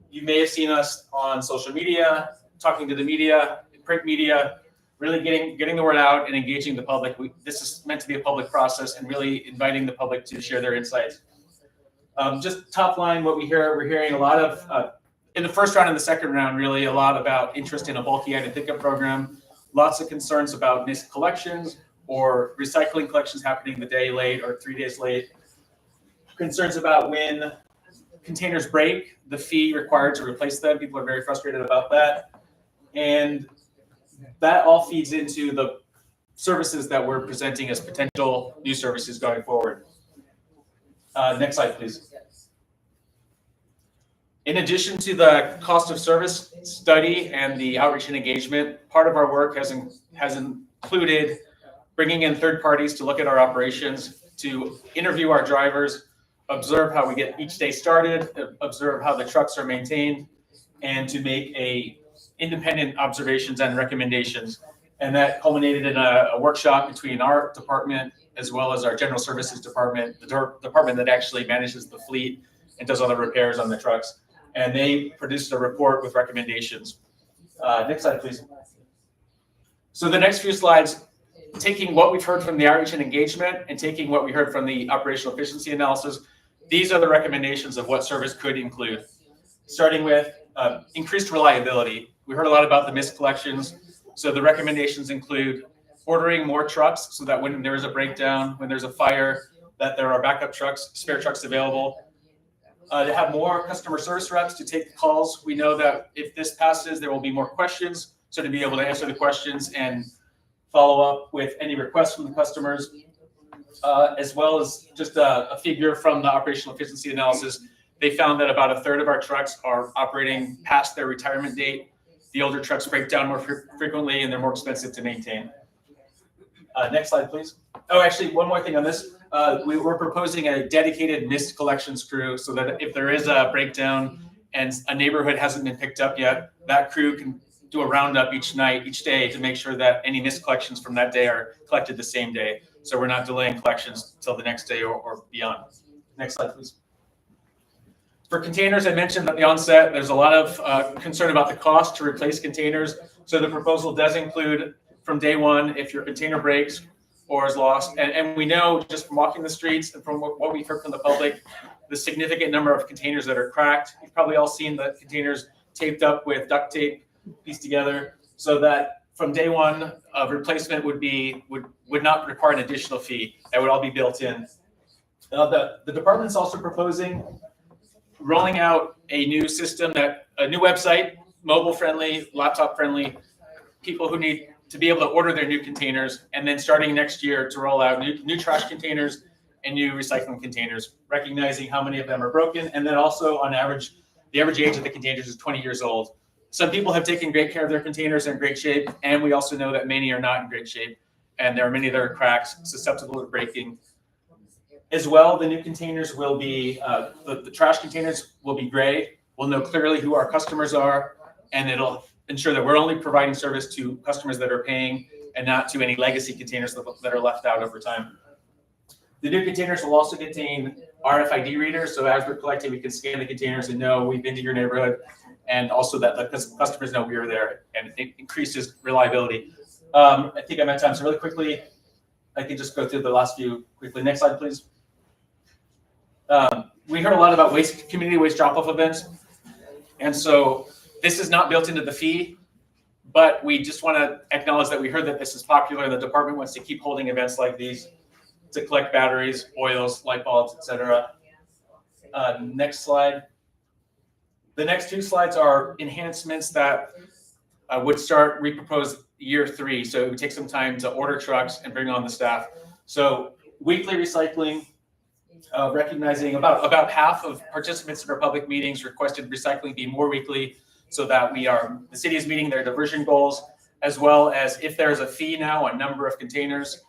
You may have seen us on social media, talking to the media, print media, really getting the word out and engaging the public. This is meant to be a public process and really inviting the public to share their insights. Just top line, what we're hearing a lot of, in the first round and the second round, really a lot about interest in a bulky item pickup program, lots of concerns about missed collections or recycling collections happening the day late or 3 days late, concerns about when containers break, the fee required to replace them. People are very frustrated about that. And that all feeds into the services that we're presenting as potential new services going forward. Next slide, please. In addition to the cost of service study and the outreach and engagement, part of our work has included bringing in third parties to look at our operations, to interview our drivers, observe how we get each day started, observe how the trucks are maintained, and to make independent observations and recommendations. And that culminated in a workshop between our department as well as our general services department, the department that actually manages the fleet and does all the repairs on the trucks. And they produced a report with recommendations. Next slide, please. So the next few slides, taking what we've heard from the outreach and engagement and taking what we heard from the operational efficiency analysis, these are the recommendations of what service could include. Starting with increased reliability. We heard a lot about the missed collections. So the recommendations include ordering more trucks so that when there is a breakdown, when there's a fire, that there are backup trucks, spare trucks available. To have more customer service reps to take the calls. We know that if this passes, there will be more questions. So to be able to answer the questions and follow up with any requests from the customers, as well as just a figure from the operational efficiency analysis. They found that about a third of our trucks are operating past their retirement date. The older trucks break down more frequently and they're more expensive to maintain. Next slide, please. Oh, actually, one more thing on this. We were proposing a dedicated missed collections crew so that if there is a breakdown and a neighborhood hasn't been picked up yet, that crew can do a roundup each night, each day to make sure that any missed collections from that day are collected the same day. So we're not delaying collections till the next day or beyond. Next slide, please. For containers, I mentioned at the onset, there's a lot of concern about the cost to replace containers. So the proposal does include from day one, if your container breaks or is lost, and we know just from walking the streets and from what we've heard from the public, the significant number of containers that are cracked. You've probably all seen the containers taped up with duct tape, pieced together, so that from day one, replacement would not require an additional fee. That would all be built in. The department's also proposing rolling out a new system, a new website, mobile friendly, laptop friendly, people who need to be able to order their new containers, and then starting next year to roll out new trash containers and new recycling containers, recognizing how many of them are broken. And then also on average, the average age of the containers is 20 years old. Some people have taken great care of their containers, they're in great shape. And we also know that many are not in great shape. And there are many that are cracked, susceptible to breaking. As well, the new containers will be, the trash containers will be gray. We'll know clearly who our customers are, and it'll ensure that we're only providing service to customers that are paying and not to any legacy containers that are left out over time. The new containers will also contain RFID readers. So as we're collecting, we can scan the containers and know we've been to your neighborhood, and also that the customers know we were there, and it increases reliability. I think I'm out of time, so really quickly, I can just go through the last few quickly. Next slide, please. We heard a lot about community waste drop-off events. And so this is not built into the fee, but we just want to acknowledge that we heard that this is popular. The department wants to keep holding events like these to collect batteries, oils, light bulbs, etc. Next slide. The next two slides are enhancements that would start repropose year 3. So it would take some time to order trucks and bring on the staff. So weekly recycling, recognizing about half of participants in our public meetings requested recycling be more weekly, so that the city is meeting their diversion goals, as well as if there's a fee now on number of containers,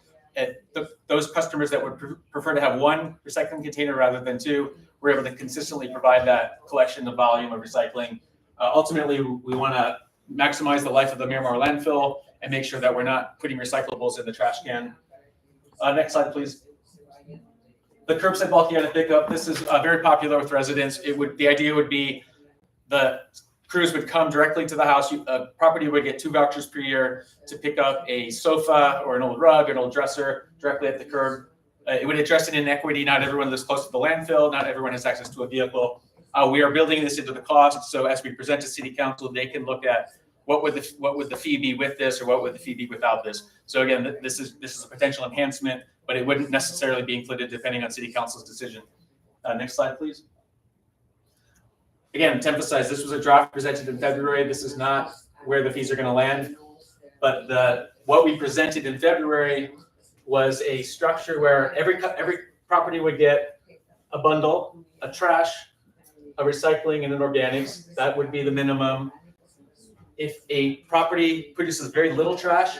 those customers that would prefer to have one recycling container rather than 2, we're able to consistently provide that collection of volume of recycling. Ultimately, we want to maximize the life of the Miramar landfill and make sure that we're not putting recyclables in the trash can. Next slide, please. The curbside bulky item pickup. This is very popular with residents. The idea would be the crews would come directly to the house. A property would get 2 vouchers per year to pick up a sofa or an old rug, an old dresser directly at the curb. It would address an inequity. Not everyone lives close to the landfill. Not everyone has access to a vehicle. We are building this into the cost. So as we present to City Council, they can look at what would the fee be with this, or what would the fee be without this. So again, this is a potential enhancement, but it wouldn't necessarily be included depending on City Council's decision. Next slide, please. Again, to emphasize, this was a draft presented in February. This is not where the fees are going to land, but what we presented in February was a structure where every property would get a bundle, a trash, a recycling, and an organics. That would be the minimum. If a property produces very little trash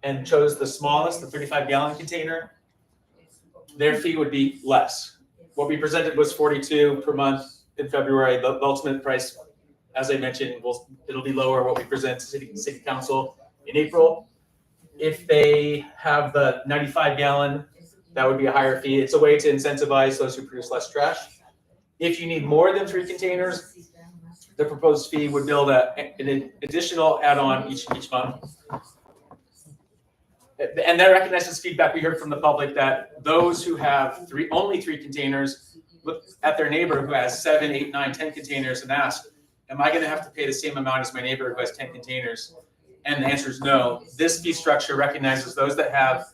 and chose the smallest, the 35-gallon container, their fee would be less. What we presented was $42 per month in February. The ultimate price, as I mentioned, it'll be lower. What we present to City Council in April. If they have the 95-gallon, that would be a higher fee. It's a way to incentivize those who produce less trash. If you need more than 3 containers, the proposed fee would build an additional add-on each month. And that recognizes feedback we heard from the public that those who have only 3 containers look at their neighbor who has 7, 8, 9, 10 containers and ask, am I going to have to pay the same amount as my neighbor who has 10 containers? And the answer is no. This fee structure recognizes those that have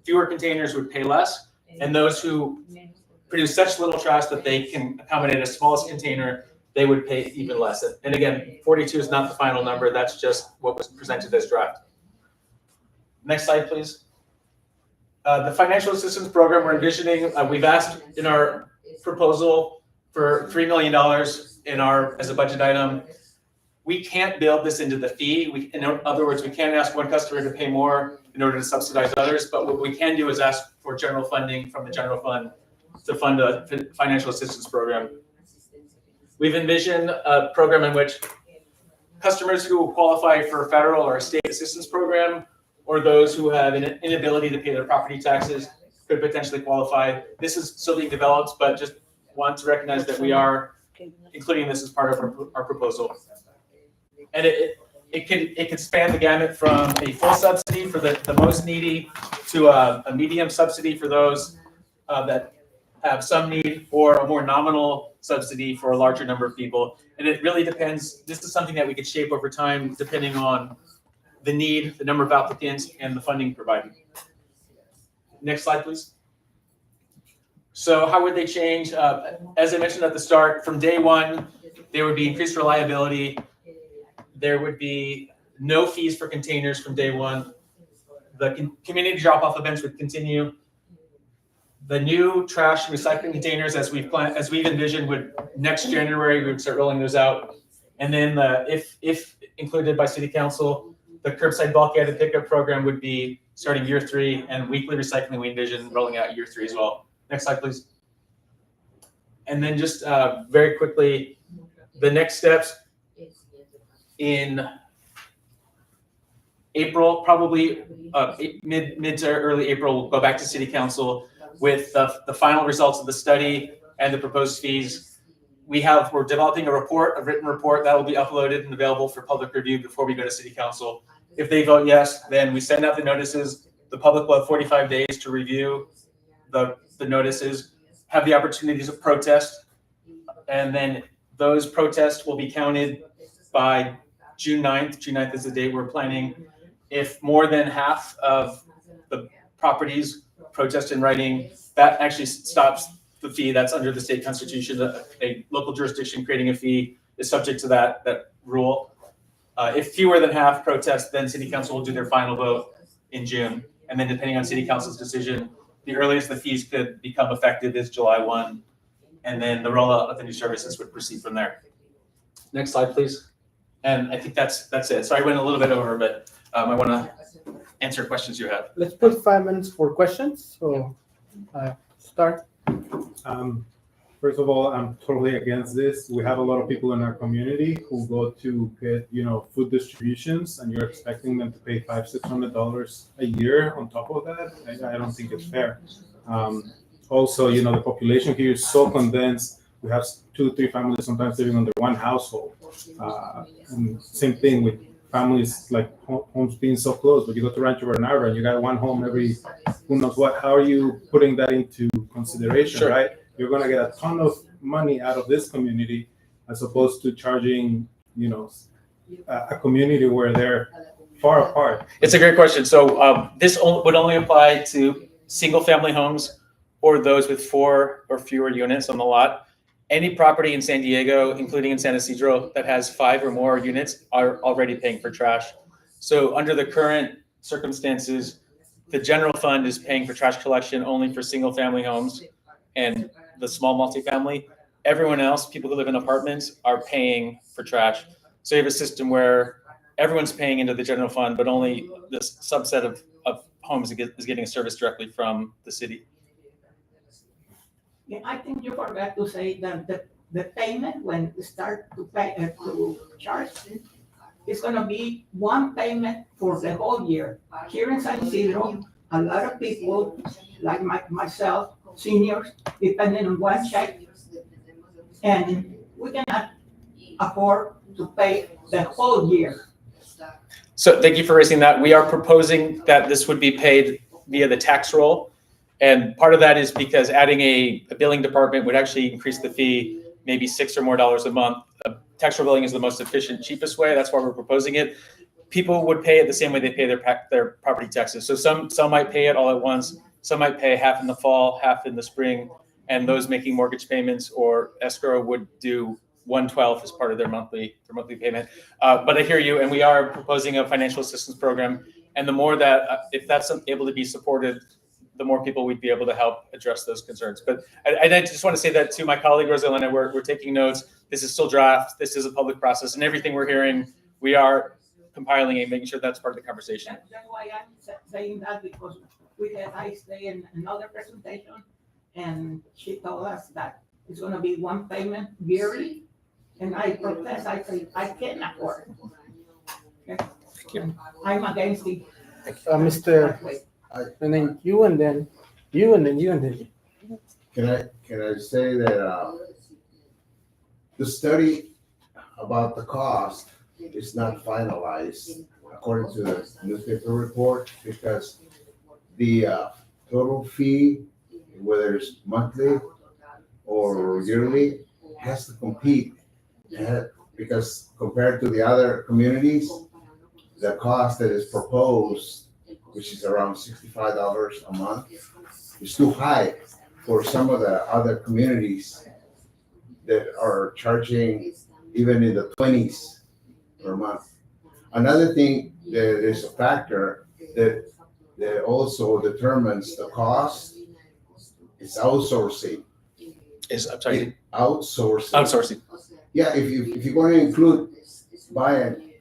fewer containers would pay less, and those who produce such little trash that they can accommodate a smallest container, they would pay even less. And again, 42 is not the final number. That's just what was presented as draft. Next slide, please. The financial assistance program we're envisioning, we've asked in our proposal for $3 million as a budget item. We can't build this into the fee. In other words, we can't ask one customer to pay more in order to subsidize others, but what we can do is ask for general funding from the general fund to fund a financial assistance program. We've envisioned a program in which customers who will qualify for a federal or a state assistance program, or those who have an inability to pay their property taxes could potentially qualify. This is still being developed, but just want to recognize that we are including this as part of our proposal. And it could span the gamut from a full subsidy for the most needy to a medium subsidy for those that have some need, or a more nominal subsidy for a larger number of people. And it really depends. This is something that we could shape over time depending on the need, the number of applicants, and the funding provided. Next slide, please. So how would they change? As I mentioned at the start, from day one, there would be increased reliability. There would be no fees for containers from day one. The community drop-off events would continue. The new trash and recycling containers, as we've envisioned, would next January we would start rolling those out. And then if included by City Council, the curbside bulkhead and pickup program would be starting year 3, and weekly recycling we envision rolling out year 3 as well. Next slide, please. And then just very quickly, the next steps in April, probably mid to early April, we'll go back to City Council with the final results of the study and the proposed fees. We're developing a written report that will be uploaded and available for public review before we go to City Council. If they vote yes, then we send out the notices. The public will have 45 days to review the notices, have the opportunity to protest, and then those protests will be counted by June 9th. June 9th is the date we're planning. If more than half of the properties protest in writing, that actually stops the fee. That's under the state constitution. A local jurisdiction creating a fee is subject to that rule. If fewer than half protest, then City Council will do their final vote in June. And then depending on City Council's decision, the earliest the fees could become effective is July 1. And then the rollout of the new services would proceed from there. Next slide, please. And I think that's it. Sorry, I went a little bit over, but I want to answer questions you have. Let's put 5 minutes for questions. So start. First of all, I'm totally against this. We have a lot of people in our community who go to get, food distributions, and you're expecting them to pay $500-$600 a year on top of that. I don't think it's fair. Also, the population here is so condensed. We have 2-3 families sometimes living under one household. And same thing with families, like homes being so close. But you go to Rancho Bernardo and you got one home every who knows what. How are you putting that into consideration, Sure. Right? You're going to get a ton of money out of this community as opposed to charging, a community where they're far apart. It's a great question. So this would only apply to single-family homes or those with 4 or fewer units on the lot. Any property in San Diego, including in San Ysidro, that has 5 or more units are already paying for trash. So under the current circumstances, the general fund is paying for trash collection only for single-family homes and the small multifamily. Everyone else, people who live in apartments, are paying for trash. So you have a system where everyone's paying into the general fund, but only this subset of homes is getting a service directly from the city. Yeah, I think you forgot to say that the payment, when you start to pay to charge, it's going to be one payment for the whole year. Here in San Ysidro, a lot of people, like myself, seniors, depending on one check, and we cannot afford to pay the whole year. So thank you for raising that. We are proposing that this would be paid via the tax roll. And part of that is because adding a billing department would actually increase the fee maybe $6 or more a month. Tax roll billing is the most efficient, cheapest way. That's why we're proposing it. People would pay it the same way they pay their property taxes. So some might pay it all at once. Some might pay half in the fall, half in the spring. And those making mortgage payments or escrow would do 1/12 as part of their monthly payment. But I hear you, and we are proposing a financial assistance program. And the more that, if that's able to be supported, the more people we'd be able to help address those concerns. But I just want to say that to my colleague, Rosalina, we're taking notes. This is still draft. This is a public process. And everything we're hearing, we are compiling and making sure that's part of the conversation. That's why I'm saying that, because we had Islay in another presentation, and she told us that it's going to be one payment yearly, and I protest, I say, I can't afford it. Okay? I'm against it. Mr. And then you and then you and then you and then you. Can I say that, the study about the cost is not finalized according to the newspaper report, because the, total fee, whether it's monthly or yearly, has to compete. Because compared to the other communities, the cost that is proposed, which is around $65 a month, is too high for some of the other communities that are charging even in the 20s per month. Another thing that is a factor that also determines the cost is outsourcing. I'm sorry. Outsourcing. Outsourcing. Yeah, if you're going to include buying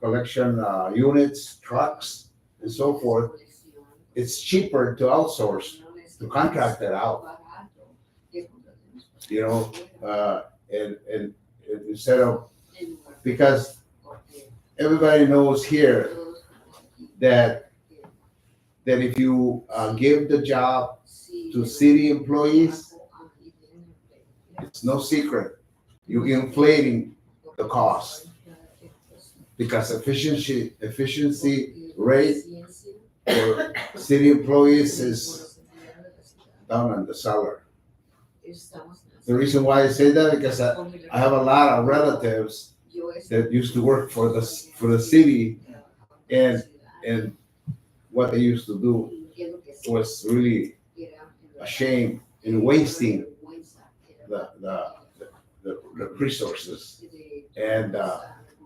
collection units, trucks, and so forth, it's cheaper to outsource, to contract it out. You know, and instead of, because everybody knows here that if you give the job to city employees, it's no secret, you're inflating the cost, because efficiency rate for city employees is down on the cellar. The reason why I say that, because I have a lot of relatives that used to work for the city, and what they used to do was really a shame in wasting the resources, and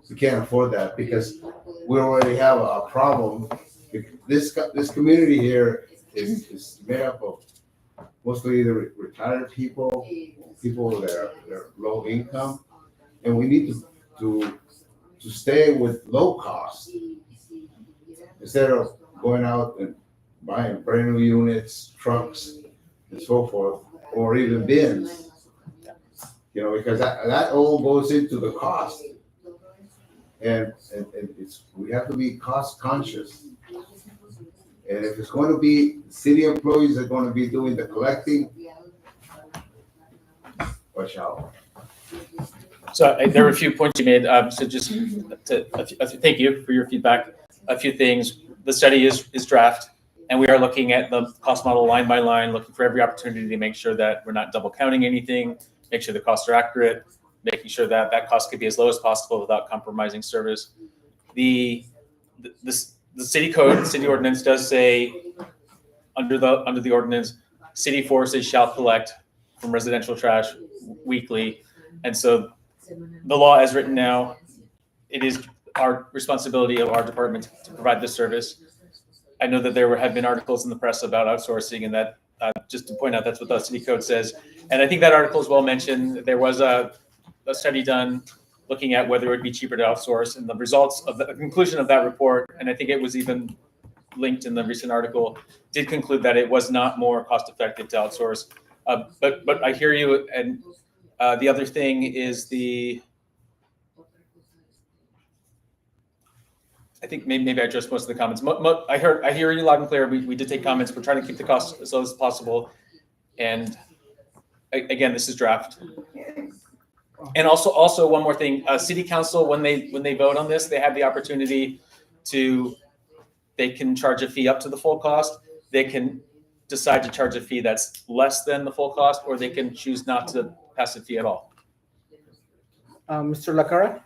we can't afford that, because we already have a problem. This community here is made up of mostly either retired people that are low income, and we need to stay with low cost instead of going out and buying brand new units, trucks, and so forth, or even bins. You know, because that all goes into the cost, and we have to be cost conscious. And if it's going to be city employees that are going to be doing the collecting, watch out. So there were a few points you made. So just thank you for your feedback. A few things. The study is draft, and we are looking at the cost model line by line, looking for every opportunity to make sure that we're not double counting anything, make sure the costs are accurate, making sure that that cost could be as low as possible without compromising service. The city code, the city ordinance does say under the ordinance, city forces shall collect from residential trash weekly. And so the law as written now, it is our responsibility of our department to provide this service. I know that there have been articles in the press about outsourcing, and that just to point out, that's what the city code says. And I think that article is well mentioned. There was a study done looking at whether it would be cheaper to outsource, and the results of the conclusion of that report, and I think it was even linked in the recent article, did conclude that it was not more cost effective to outsource. But I hear you, and the other thing is I think maybe I addressed most of the comments. I hear you loud and clear. We did take comments. We're trying to keep the costs as low as possible. And again, this is draft. And also one more thing, city council, when they vote on this, they have the opportunity they can charge a fee up to the full cost. They can decide to charge a fee that's less than the full cost, or they can choose not to pass a fee at all. Mr. Lacara?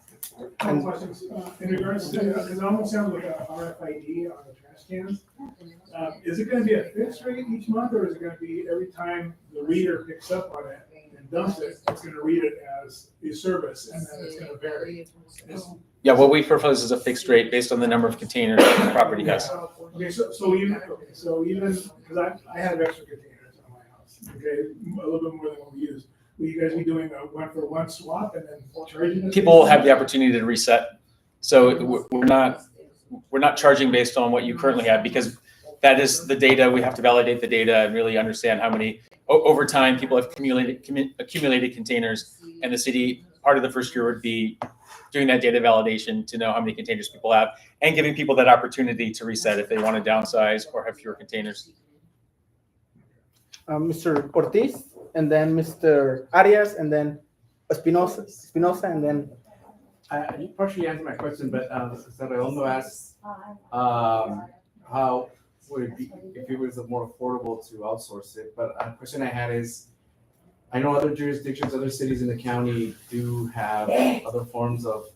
Questions in regards to, it almost sounds like a RFID on the trash cans. Is it going to be a fixed rate each month, or is it going to be every time the reader picks up on it and dumps it, it's going to read it as a service, and then it's going to vary? Yeah, what we propose is a fixed rate based on the number of containers that the property has. Okay, so even because I have extra containers on my house, okay, a little bit more than what we use. Will you guys be doing a one-for-one swap and then charging us? People will have the opportunity to reset. So we're not charging based on what you currently have, because that is the data. We have to validate the data and really understand how many over time, people have accumulated containers, and the city, part of the first year would be doing that data validation to know how many containers people have, and giving people that opportunity to reset if they want to downsize or have fewer containers. Mr. Ortiz, and then Mr. Arias, and then Espinosa, and then. You partially answered my question, but Redondo asked how would it be if it was more affordable to outsource it. But a question I had is, I know other jurisdictions, other cities in the county do have other forms of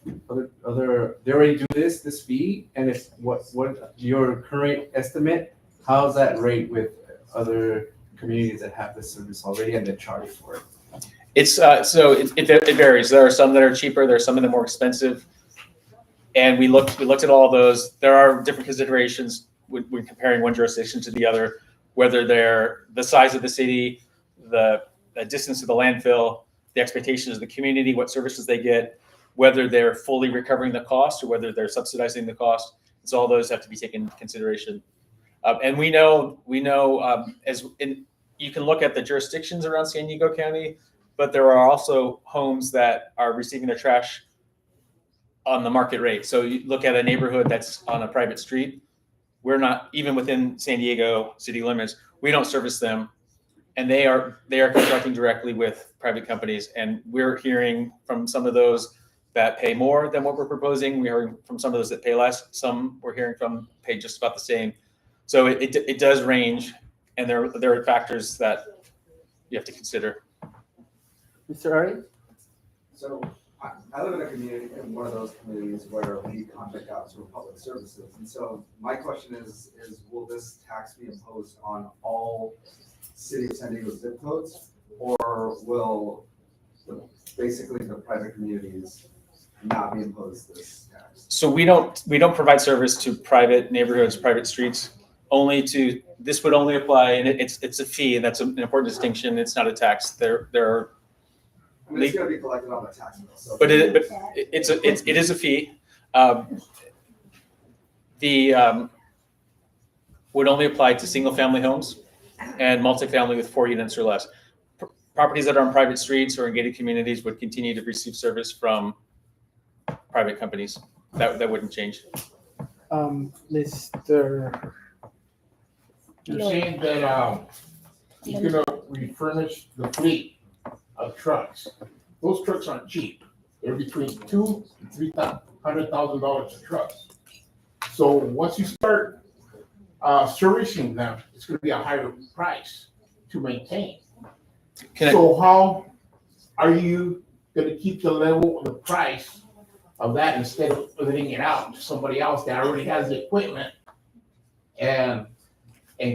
they already do this fee, and it's what your current estimate, how's that rate with other communities that have this service already and they charge for it? It's it varies. There are some that are cheaper. There are some that are more expensive, and we looked at all those. There are different considerations when comparing one jurisdiction to the other, whether they're the size of the city, the distance to the landfill, the expectations of the community, what services they get, whether they're fully recovering the cost or whether they're subsidizing the cost. So all those have to be taken into consideration. And we know you can look at the jurisdictions around San Diego County, but there are also homes that are receiving their trash on the market rate. So you look at a neighborhood that's on a private street. We're not, even within San Diego city limits, we don't service them. And they are contracting directly with private companies. And we're hearing from some of those that pay more than what we're proposing. We're hearing from some of those that pay less. Some we're hearing from pay just about the same. So it does range, and there are factors that you have to consider. Mr. Ari? So I live in a community, in one of those communities where we contract out to public services. And so my question is will this tax be imposed on all City of San Diego zip codes, or will basically the private communities not be imposed this tax? So we don't provide service to private neighborhoods, private streets. This would only apply, and it's a fee, and that's an important distinction. It's not a tax. There are. I mean, it's going to be collected on the tax bill. So But it is a fee. Would only apply to single family homes and multifamily with 4 units or less. Properties that are on private streets or in gated communities would continue to receive service from private companies. That wouldn't change. Mr. You're saying that you're gonna refurnish the fleet of trucks. Those trucks aren't cheap. They're between $200,000 and $300,000 a truck. So once you start servicing them, it's gonna be a higher price to maintain. So how are you gonna keep the level of the price of that instead of letting it out to somebody else that already has the equipment and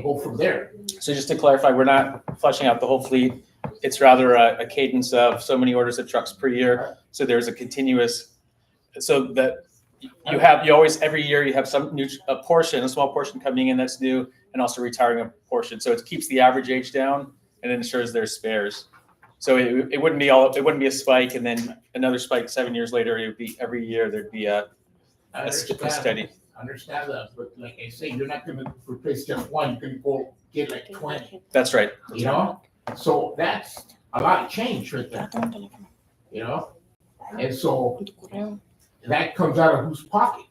go from there? So just to clarify, we're not flushing out the whole fleet. It's rather a cadence of so many orders of trucks per year. So there's a continuous, so that you always, every year you have a small portion coming in that's new, and also retiring a portion. So it keeps the average age down and ensures there's spares. So it wouldn't be a spike and then another spike 7 years later. It would be every year there'd be a steady. I understand that, but like I say, you're not gonna replace just one, you're gonna go get like 20. That's right. You know? So that's a lot of change right there. You know? And so that comes out of whose pocket?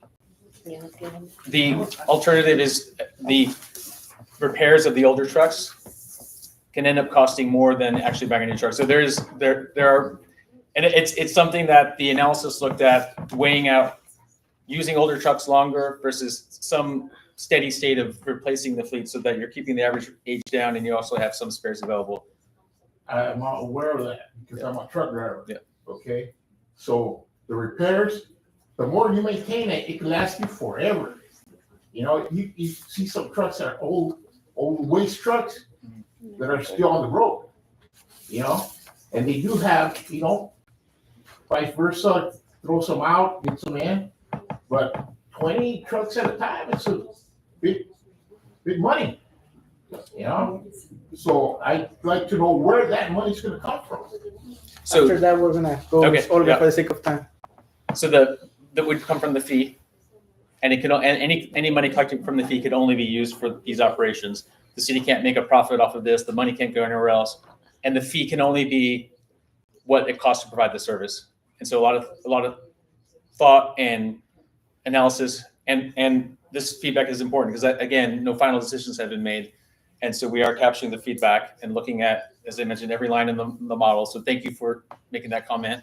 The alternative is the repairs of the older trucks can end up costing more than actually buying a new truck. So there are, and it's something that the analysis looked at, weighing out using older trucks longer versus some steady state of replacing the fleet so that you're keeping the average age down and you also have some spares available. I'm aware of that because I'm a truck driver. Yeah. Okay. So the repairs, the more you maintain it, it can last you forever. You know, you see some trucks that are old waste trucks that are still on the road, you know, and they do have, you know, vice versa, throw some out, get some in, but 20 trucks at a time, it's a big money, you know? So I'd like to know where that money's gonna come from. So after that, we're gonna go for the sake of time. So that would come from the fee, and it can, and any money collected from the fee could only be used for these operations. the city can't make a profit off of this, the money can't go anywhere else, and the fee can only be what it costs to provide the service. And so a lot of thought and analysis, and this feedback is important because, again, no final decisions have been made. And so we are capturing the feedback and looking at, as I mentioned, every line in the model. So thank you for making that comment.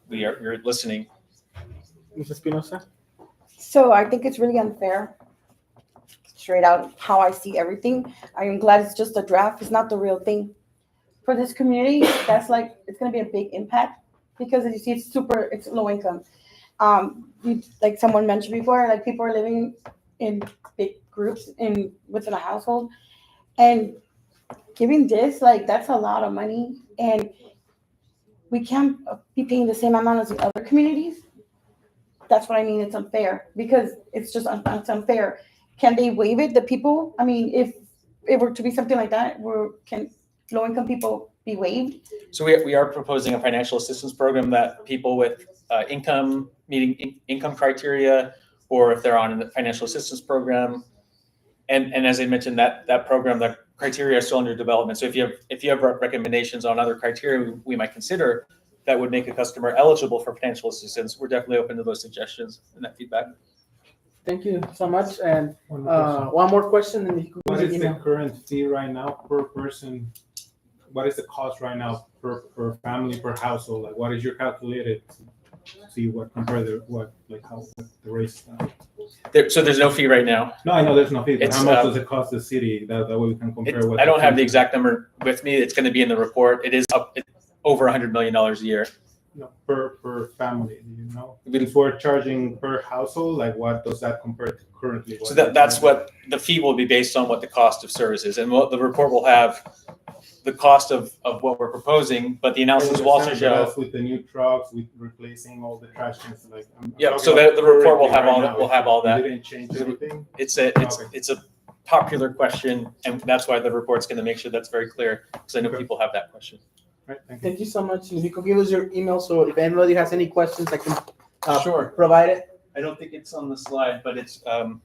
You're listening. Ms. Espinosa? So I think it's really unfair, straight out how I see everything. I am glad it's just a draft. It's not the real thing. For this community, that's like, it's gonna be a big impact because as you see, it's low income. Like someone mentioned before, like people are living in big groups within a household, and giving this, like, that's a lot of money, and we can't be paying the same amount as the other communities. That's what I mean. It's unfair because it's just it's unfair. Can they waive it? The people, I mean, if it were to be something like that, can low income people be waived? So we are proposing a financial assistance program that people with income, meeting income criteria, or if they're on a financial assistance program, and as I mentioned, that program, the criteria are still under development. So if you have recommendations on other criteria we might consider that would make a customer eligible for financial assistance, we're definitely open to those suggestions and that feedback. Thank you so much. And one more question. And you what is the current fee right now per person? What is the cost right now per family, per household? Like, what is your calculated? See what compare the how the rates. So there's no fee right now. No, I know there's no fee. But how much does it cost the city? That way we can compare. What I don't have the exact number with me. It's going to be in the report. It is over $100 million a year. No, per family. Do you know? If we're charging per household, like what does that compare to currently? So that's what the fee will be based on, what the cost of service is, and what the report will have the cost of what we're proposing, but the analysis will also show. That's with the new trucks, with replacing all the trash cans, like. Yeah, so the report will have all that. Will have all that. Didn't change anything. It's a popular question, and that's why the report's going to make sure that's very clear, because I know people have that question. Right, thank you so much. And if you could give us your email, so if anybody has any questions, I can sure provide it. I don't think it's on the slide, but it's. You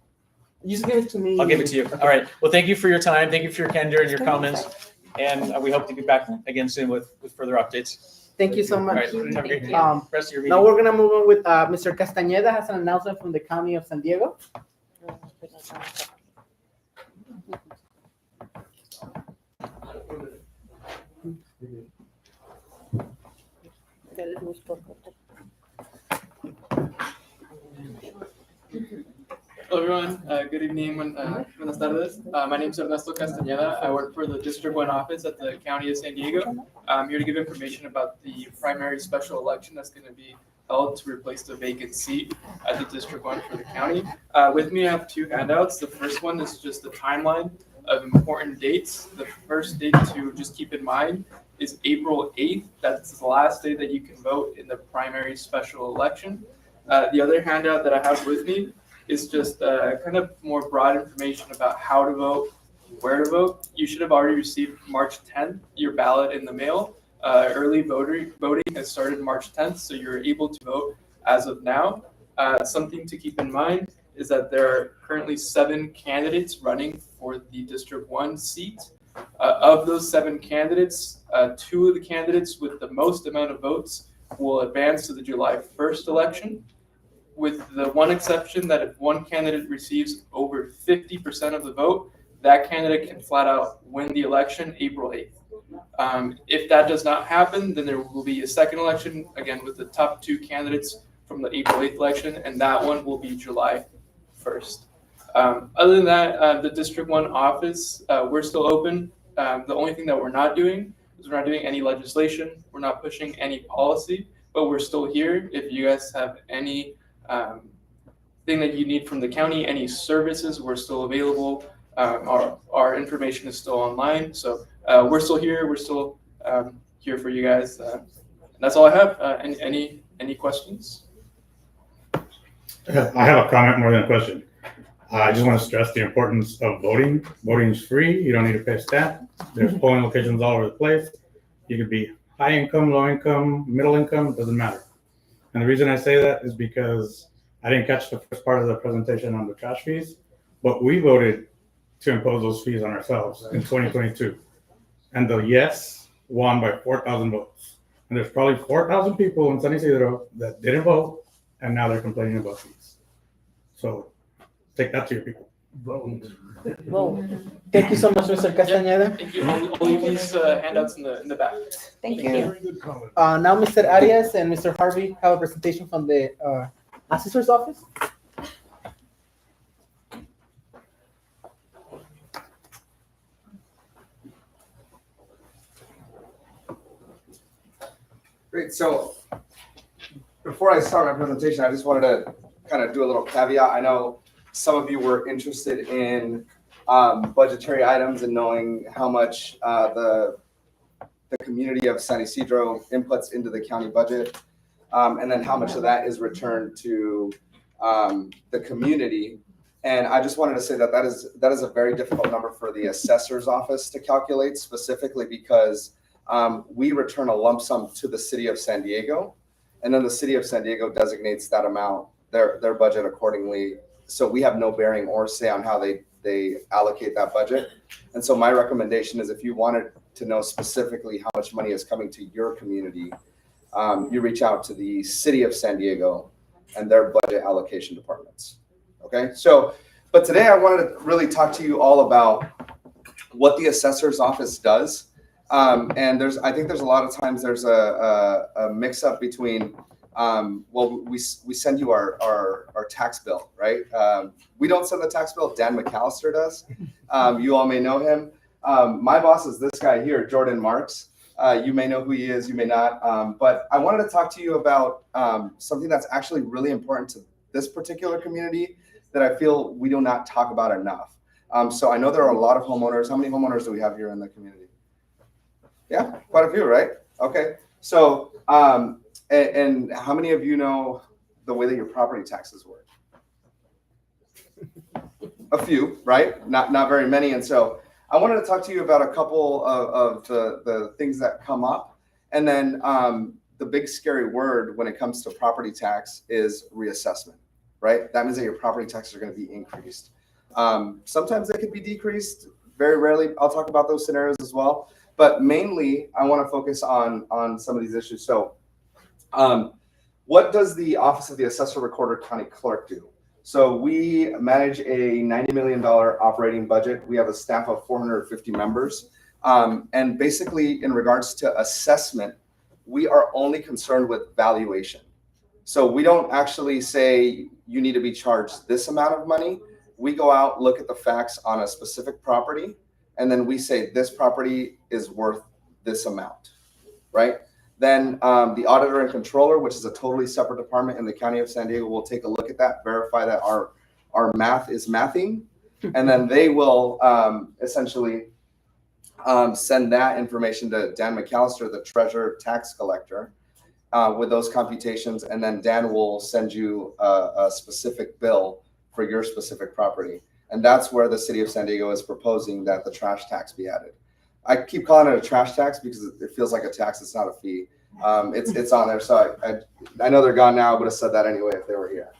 just give it to me. I'll give it to you. All right. Well, thank you for your time. Thank you for your candor and your comments. And we hope to be back again soon with further updates. Thank you so much. All right, have a great rest of your meeting. Now we're gonna move on with Mr. Castañeda has an announcement from the County of San Diego. Hello everyone, good evening, buenas tardes. My name is Ernesto Castañeda. I work for the District 1 office at the County of San Diego. I'm here to give information about the primary special election that's going to be held to replace the vacant seat at the District 1 for the county. With me, I have two handouts. The first one is just the timeline of important dates. The first date to just keep in mind is April 8th. That's the last day that you can vote in the primary special election. The other handout that I have with me is just kind of more broad information about how to vote, where to vote. You should have already received March 10th, your ballot in the mail. Early voting has started March 10th, so you're able to vote as of now. Something to keep in mind is that there are currently 7 candidates running for the District 1 seat. Of those 7 candidates, 2 of the candidates with the most amount of votes will advance to the July 1st election, with the one exception that if one candidate receives over 50% of the vote, that candidate can flat out win the election April 8th. If that does not happen, then there will be a second election, again, with the top 2 candidates from the April 8th election, and that one will be July 1st. Other than that, the District 1 office, we're still open. The only thing that we're not doing is we're not doing any legislation. We're not pushing any policy, but we're still here. If you guys have any thing that you need from the county, any services, we're still available. Our information is still online. So we're still here. We're still here for you guys. And that's all I have. Any questions? I have a comment more than a question. I just want to stress the importance of voting. Voting is free. You don't need to pay a stamp. There's polling locations all over the place. You could be high income, low income, middle income, doesn't matter. And the reason I say that is because I didn't catch the first part of the presentation on the trash fees, but we voted to impose those fees on ourselves in 2022. And the yes won by 4,000 votes. And there's probably 4,000 people in San Ysidro that didn't vote, and now they're complaining about fees. So take that to your people. Vote. Well, thank you so much, Mr. Castañeda. Thank you. I'll leave these handouts in the back. Thank you. Now, Mr. Arias and Mr. Harvey have a presentation from the assessor's office. Great, so before I start my presentation, I just wanted to kind of do a little caveat. I know some of you were interested in budgetary items and knowing how much the community of San Ysidro inputs into the county budget, and then how much of that is returned to the community. And I just wanted to say that that is a very difficult number for the assessor's office to calculate, specifically because we return a lump sum to the city of San Diego, and then the city of San Diego designates that amount, their budget accordingly. So we have no bearing or say on how they allocate that budget. And so my recommendation is if you wanted to know specifically how much money is coming to your community, you reach out to the city of San Diego and their budget allocation departments. Okay, so, but today I wanted to really talk to you all about what the assessor's office does. And I think there's a lot of times there's a mix up between, well, we send you our tax bill, right? We don't send the tax bill, Dan McAllister does. You all may know him. My boss is this guy here, Jordan Marks. You may know who he is, you may not. But I wanted to talk to you about something that's actually really important to this particular community that I feel we do not talk about enough. So I know there are a lot of homeowners. How many homeowners do we have here in the community? Yeah, quite a few, right? Okay. So, and how many of you know the way that your property taxes work? A few, right? Not very many. And so I wanted to talk to you about a couple of the things that come up. And then the big scary word when it comes to property tax is reassessment, right? That means that your property taxes are going to be increased. Sometimes they could be decreased. Very rarely. I'll talk about those scenarios as well. But mainly, I want to focus on some of these issues. So what does the Office of the Assessor Recorder County Clerk do? So we manage a $90 million operating budget. We have a staff of 450 members. And basically, in regards to assessment, we are only concerned with valuation. So we don't actually say you need to be charged this amount of money. We go out, look at the facts on a specific property, and then we say this property is worth this amount, right? Then the auditor and controller, which is a totally separate department in the county of San Diego, will take a look at that, verify that our math is mathing, and then they will essentially send that information to Dan McAllister, the treasurer tax collector, with those computations, and then Dan will send you a specific bill for your specific property. And that's where the city of San Diego is proposing that the trash tax be added. I keep calling it a trash tax because it feels like a tax. It's not a fee. It's on there. So I know they're gone now. I would have said that anyway if they were here.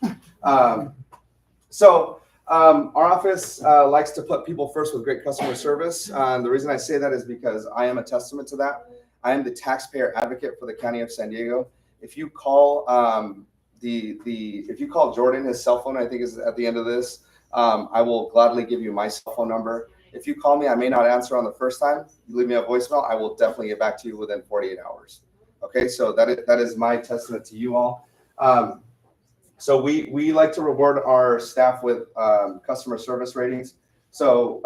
Our office likes to put people first with great customer service. The reason I say that is because I am a testament to that. I am the taxpayer advocate for the county of San Diego. If you call if you call Jordan, his cell phone I think is at the end of this. I will gladly give you my cell phone number. If you call me, I may not answer on the first time. You leave me a voicemail, I will definitely get back to you within 48 hours. Okay, so that is my testament to you all. So we like to reward our staff with customer service ratings. So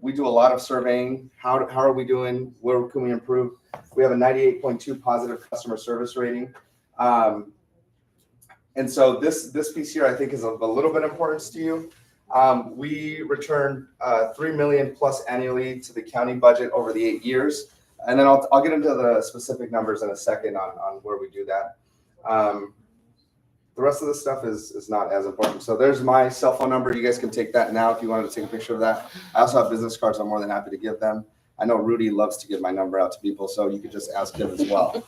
we do a lot of surveying. How are we doing? Where can we improve? We have a 98.2 positive customer service rating. And so this piece here, I think, is of a little bit of importance to you. We return $3 million plus annually to the county budget over the 8 years. And then I'll get into the specific numbers in a second on where we do that. The rest of this stuff is not as important. So there's my cell phone number. You guys can take that now if you wanted to take a picture of that. I also have business cards I'm more than happy to give them. I know Rudy loves to give my number out to people, so you could just ask him as well.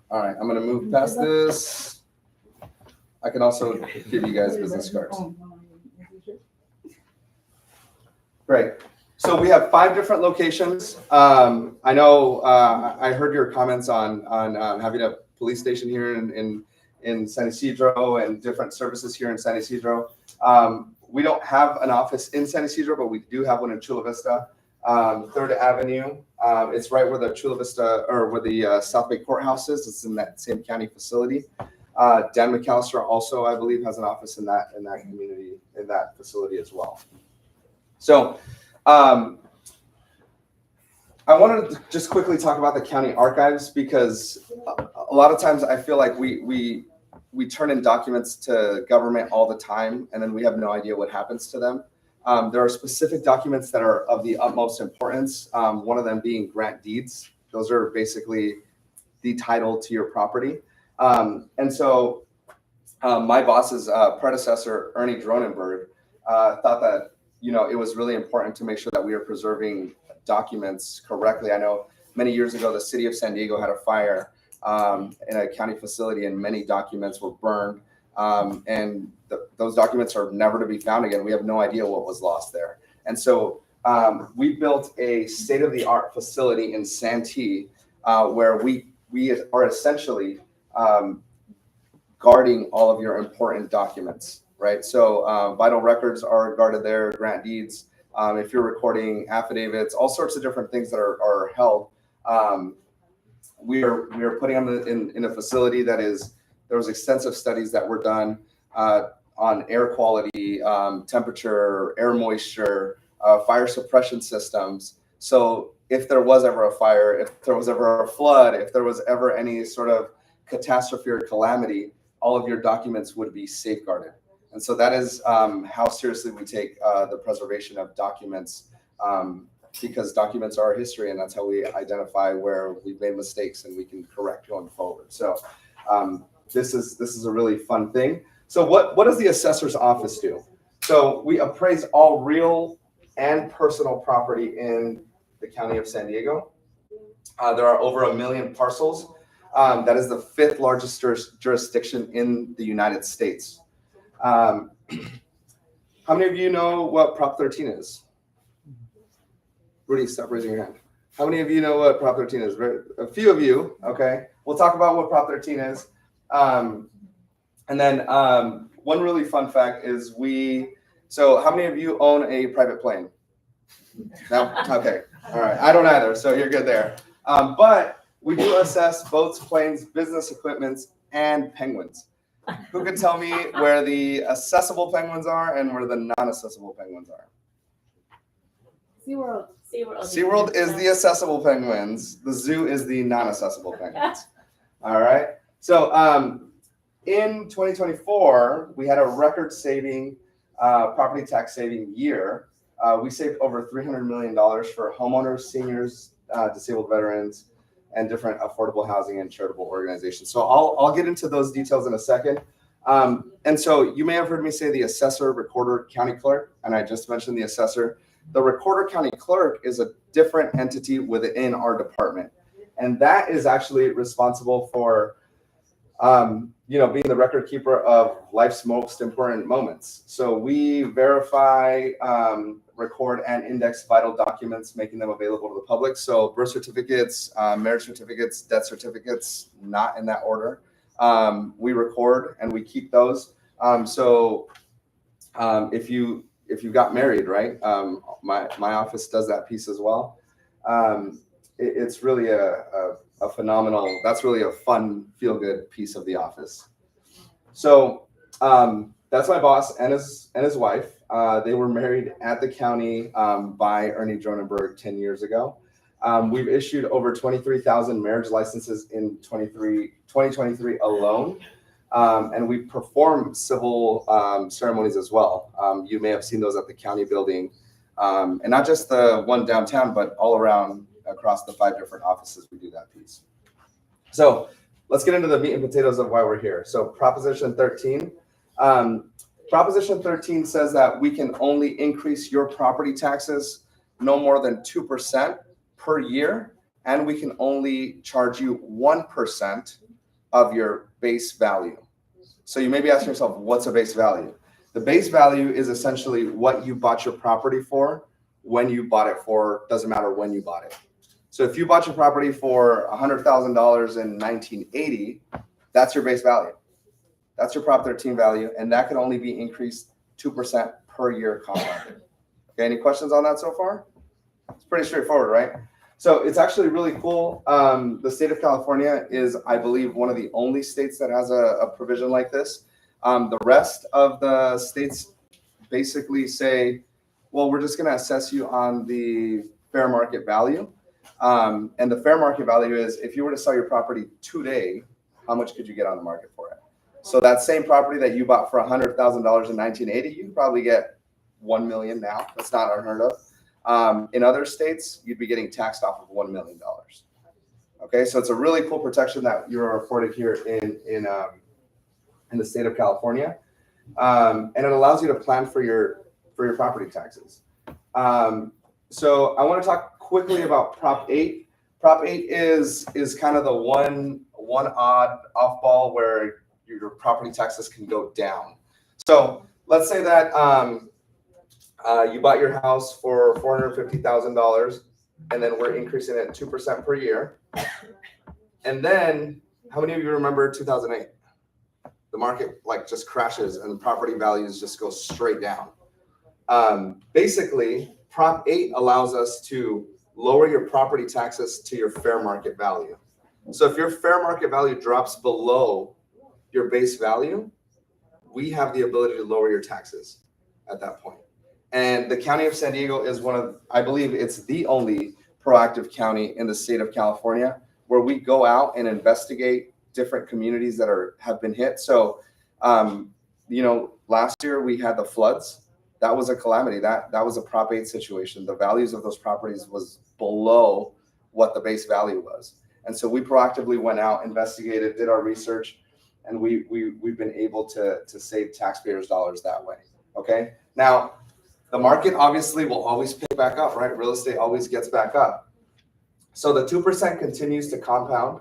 All right, I'm going to move past this. I can also give you guys business cards. Great. So we have 5 different locations. I know I heard your comments on having a police station here in San Ysidro and different services here in San Ysidro. We don't have an office in San Ysidro, but we do have one in Chula Vista, 3rd Avenue. It's right where the Chula Vista or where the South Bay Courthouse is. It's in that same county facility. Dan McAllister also, I believe, has an office in that community, in that facility as well. So I wanted to just quickly talk about the county archives, because a lot of times I feel like we turn in documents to government all the time, and then we have no idea what happens to them. There are specific documents that are of the utmost importance, one of them being grant deeds. Those are basically the title to your property. And so my boss's predecessor, Ernie Dronenberg, thought that it was really important to make sure that we are preserving documents correctly. I know many years ago, the city of San Diego had a fire in a county facility, and many documents were burned. And those documents are never to be found again. We have no idea what was lost there. And so we built a state-of-the-art facility in Santee where we are essentially guarding all of your important documents, right? So vital records are guarded there, grant deeds. If you're recording affidavits, all sorts of different things that are held. We are putting them in a facility that is, there was extensive studies that were done on air quality, temperature, air moisture, fire suppression systems. So if there was ever a fire, if there was ever a flood, if there was ever any sort of catastrophe or calamity, all of your documents would be safeguarded. And so that is how seriously we take the preservation of documents, because documents are our history, and that's how we identify where we've made mistakes and we can correct going forward. So this is a really fun thing. So what does the assessor's office do? So we appraise all real and personal property in the county of San Diego. There are over 1 million parcels. That is the 5th largest jurisdiction in the United States. How many of you know what Prop 13 is? Rudy, stop raising your hand. How many of you know what Prop 13 is? A few of you, okay. We'll talk about what Prop 13 is. And then one really fun fact is so how many of you own a private plane? No? Okay, all right. I don't either, so you're good there. But we do assess boats, planes, business equipments, and penguins. Who can tell me where the accessible penguins are and where the non-accessible penguins are? SeaWorld. SeaWorld is the accessible penguins. The zoo is the non-accessible penguins. All right. So in 2024, we had a record-saving property tax saving year. We saved over $300 million for homeowners, seniors, disabled veterans, and different affordable housing and charitable organizations. So I'll get into those details in a second. And so you may have heard me say the assessor, recorder, county clerk, and I just mentioned the assessor. The recorder county clerk is a different entity within our department. And that is actually responsible for, being the record keeper of life's most important moments. So we verify, record, and index vital documents, making them available to the public. So birth certificates, marriage certificates, death certificates, not in that order. We record and we keep those. If you got married, right? My office does that piece as well. It's really a phenomenal, that's really a fun, feel-good piece of the office. So that's my boss and his wife. They were married at the county by Ernie Dronenberg 10 years ago. We've issued over 23,000 marriage licenses in 2023 alone. And we perform civil ceremonies as well. You may have seen those at the county building. And not just the one downtown, but all around across the 5 different offices, we do that piece. So let's get into the meat and potatoes of why we're here. So Proposition 13. Proposition 13 says that we can only increase your property taxes no more than 2% per year, and we can only charge you 1% of your base value. So you may be asking yourself, what's a base value? The base value is essentially what you bought your property for when you bought it for, doesn't matter when you bought it. So if you bought your property for $100,000 in 1980, that's your base value. That's your Prop 13 value, and that can only be increased 2% per year compounded. Okay, any questions on that so far? It's pretty straightforward, right? So it's actually really cool. The state of California is, I believe, one of the only states that has a provision like this. The rest of the states basically say, well, we're just going to assess you on the fair market value. And the fair market value is if you were to sell your property today, how much could you get on the market for it? So that same property that you bought for $100,000 in 1980, you can probably get 1 million now. That's not unheard of. In other states, you'd be getting taxed off of $1 million. Okay, so it's a really cool protection that you're afforded here in the state of California, and it allows you to plan for your property taxes. So I want to talk quickly about Prop 8. Prop 8 is kind of the one odd off ball where your property taxes can go down. So let's say that you bought your house for $450,000, and then we're increasing it 2% per year. And then, how many of you remember 2008? The market like just crashes and the property values just go straight down. Basically, Prop 8 allows us to lower your property taxes to your fair market value. So if your fair market value drops below your base value, we have the ability to lower your taxes at that point. And the County of San Diego is one of, I believe it's the only proactive county in the state of California where we go out and investigate different communities that have been hit. So, last year we had the floods. That was a calamity. That was a Prop 8 situation. The values of those properties was below what the base value was. And so we proactively went out, investigated, did our research, and we've been able to save taxpayers' dollars that way. Okay. Now, the market obviously will always pick back up, right? Real estate always gets back up. So the 2% continues to compound.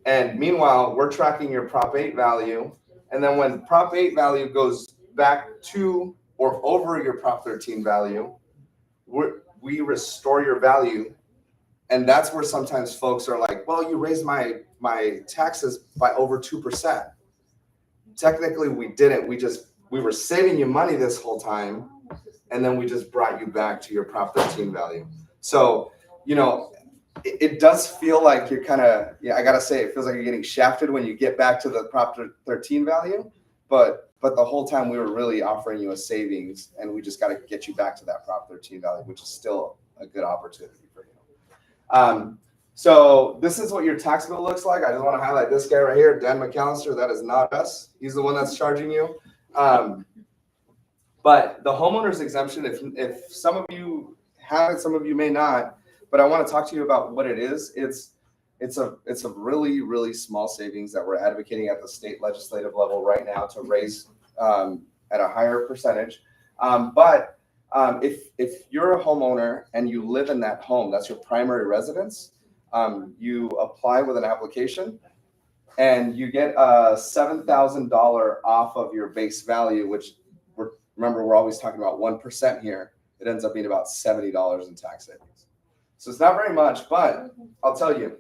And meanwhile, we're tracking your Prop 8 value. And then when Prop 8 value goes back to or over your Prop 13 value, we restore your value. And that's where sometimes folks are like, well, you raised my taxes by over 2%. Technically, we didn't. We were saving you money this whole time. And then we just brought you back to your Prop 13 value. So, it does feel like you're kind of, I got to say, it feels like you're getting shafted when you get back to the Prop 13 value. But the whole time we were really offering you a savings, and we just got to get you back to that Prop 13 value, which is still a good opportunity for you. So this is what your tax bill looks like. I just want to highlight this guy right here, Dan McAllister. That is not us. He's the one that's charging you. But the homeowner's exemption, if some of you have it, some of you may not, but I want to talk to you about what it is. It's a really, really small savings that we're advocating at the state legislative level right now to raise at a higher percentage. But if you're a homeowner and you live in that home, that's your primary residence, you apply with an application and you get a $7,000 off of your base value, which remember, we're always talking about 1% here. It ends up being about $70 in tax savings. So it's not very much, but I'll tell you,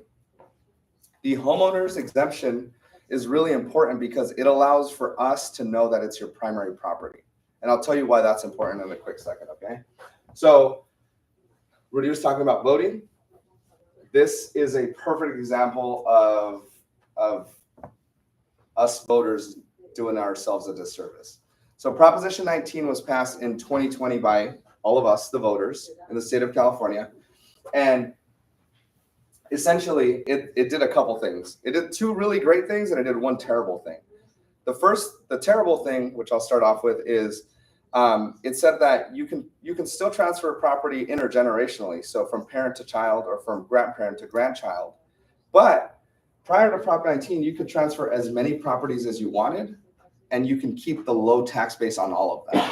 the homeowner's exemption is really important because it allows for us to know that it's your primary property. And I'll tell you why that's important in a quick second, okay? So Rudy was talking about voting. This is a perfect example of us voters doing ourselves a disservice. So Proposition 19 was passed in 2020 by all of us, the voters in the state of California. And essentially, it did a couple things. It did two really great things, and it did one terrible thing. The terrible thing, which I'll start off with, is it said that you can still transfer property intergenerationally, so from parent to child or from grandparent to grandchild. But prior to Prop 19, you could transfer as many properties as you wanted, and you can keep the low tax base on all of them.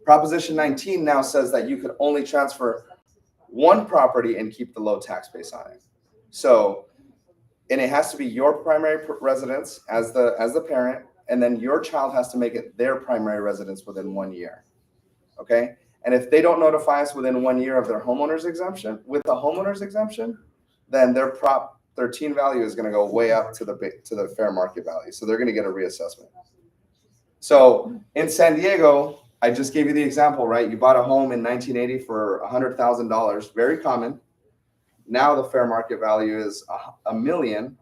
Proposition 19 now says that you could only transfer one property and keep the low tax base on it. So, and it has to be your primary residence as the parent, and then your child has to make it their primary residence within 1 year. Okay? And if they don't notify us within 1 year of their homeowner's exemption, with the homeowner's exemption, then their teen value is going to go way up to the fair market value. So they're going to get a reassessment. So in San Diego, I just gave you the example, right? You bought a home in 1980 for $100,000, very common. Now the fair market value is $1 million.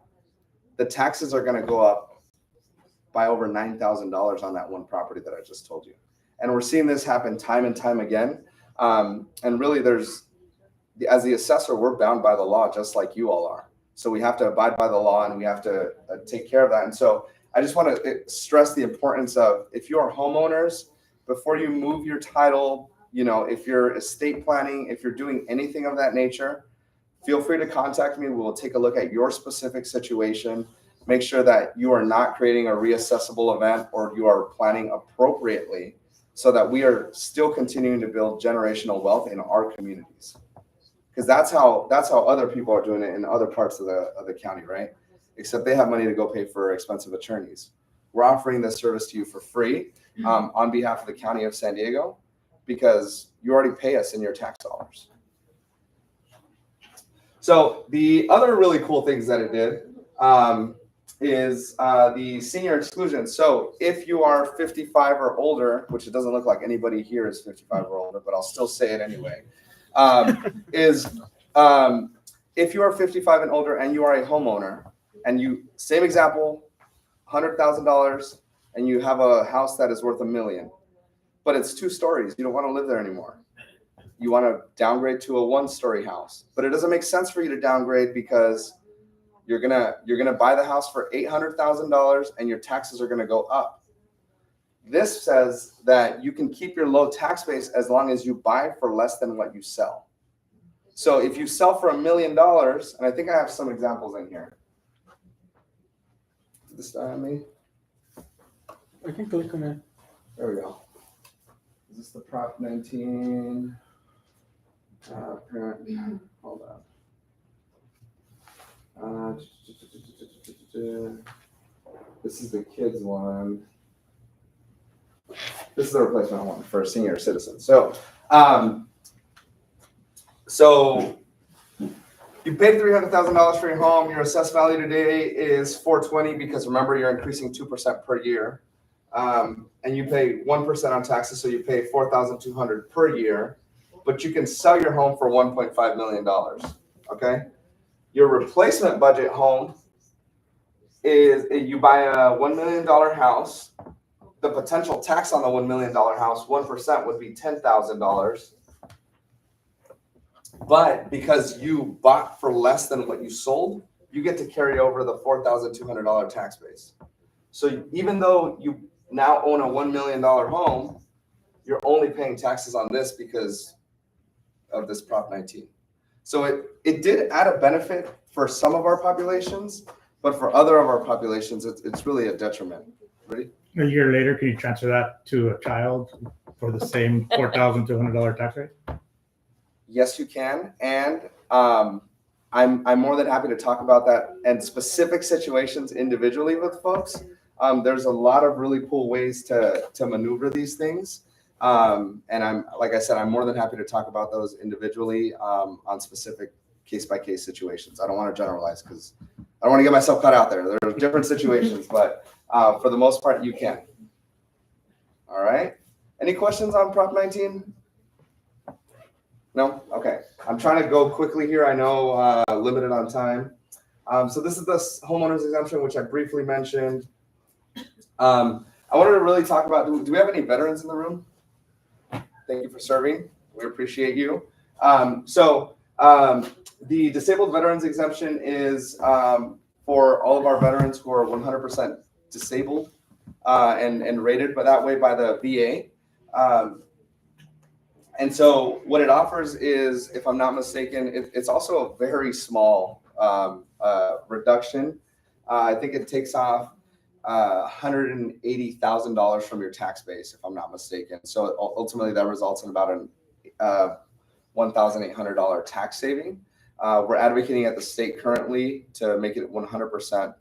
The taxes are going to go up by over $9,000 on that one property that I just told you. And we're seeing this happen time and time again. And really as the assessor, we're bound by the law just like you all are. So we have to abide by the law and we have to take care of that. And so I just want to stress the importance of, if you're homeowners, before you move your title, if you're estate planning, if you're doing anything of that nature, feel free to contact me. We'll take a look at your specific situation, make sure that you are not creating a reassessable event or you are planning appropriately so that we are still continuing to build generational wealth in our communities. Because that's how other people are doing it in other parts of the county, right? Except they have money to go pay for expensive attorneys. We're offering this service to you for free on behalf of the County of San Diego, because you already pay us in your tax dollars. So the other really cool things that it did is the senior exclusion. So if you are 55 or older, which it doesn't look like anybody here is 55 or older, but I'll still say it anyway, if you are 55 and older and you are a homeowner, and same example, $100,000, and you have a house that is worth $1 million, but it's 2 stories, you don't want to live there anymore. You want to downgrade to a 1-story house, but it doesn't make sense for you to downgrade because you're gonna buy the house for $800,000 and your taxes are gonna go up. This says that you can keep your low tax base as long as you buy for less than what you sell. So if you sell for $1 million, and I think I have some examples in here. Did this die on me? I can click on it. There we go. Is this the Prop 19? Parent, hold on. This is the kids one. This is the replacement one for senior citizens. So, you paid $300,000 for your home. Your assessed value today is $420 because remember you're increasing 2% per year, and you pay 1% on taxes, so you pay $4,200 per year. But you can sell your home for $1.5 million. Okay, your replacement budget home is you buy a $1 million house. The potential tax on the $1 million house, 1% would be $10,000. But because you bought for less than what you sold, you get to carry over the $4,200 tax base. So even though you now own a $1 million home, you're only paying taxes on this because of this Prop 19. So it did add a benefit for some of our populations, but for other of our populations, it's really a detriment. Ready? A year later, can you transfer that to a child for the same $4,200 tax rate? Yes, you can. And I'm more than happy to talk about that and specific situations individually with folks. There's a lot of really cool ways to maneuver these things. And like I said, I'm more than happy to talk about those individually on specific case-by-case situations. I don't want to generalize because I don't want to get myself caught out there. There are different situations, but for the most part, you can. All right. Any questions on Prop 19? No? Okay. I'm trying to go quickly here. I know limited on time. So this is the homeowner's exemption, which I briefly mentioned. I wanted to really talk about, do we have any veterans in the room? Thank you for serving. We appreciate you. The disabled veterans exemption is for all of our veterans who are 100% disabled and rated by that way by the VA. And so what it offers is, if I'm not mistaken, it's also a very small reduction. I think it takes off $180,000 from your tax base, if I'm not mistaken. So ultimately that results in about an $1,800 tax saving. We're advocating at the state currently to make it 100%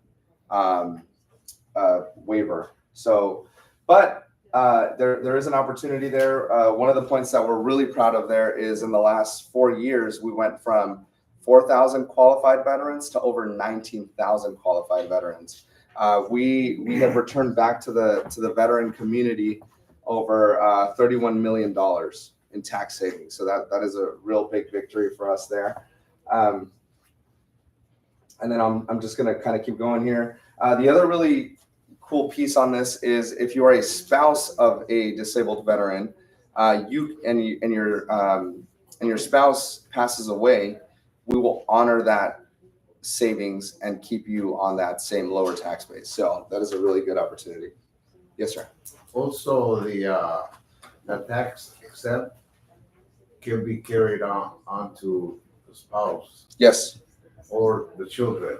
waiver. So, but there is an opportunity there. One of the points that we're really proud of there is in the last 4 years, we went from 4,000 qualified veterans to over 19,000 qualified veterans. We have returned back to the veteran community over $31 million in tax savings. So that is a real big victory for us there. And then I'm just gonna kind of keep going here. The other really cool piece on this is if you are a spouse of a disabled veteran, and your spouse passes away, we will honor that savings and keep you on that same lower tax base. So that is a really good opportunity. Yes, sir. Also, the tax exempt can be carried onto the spouse. Yes. Or the children,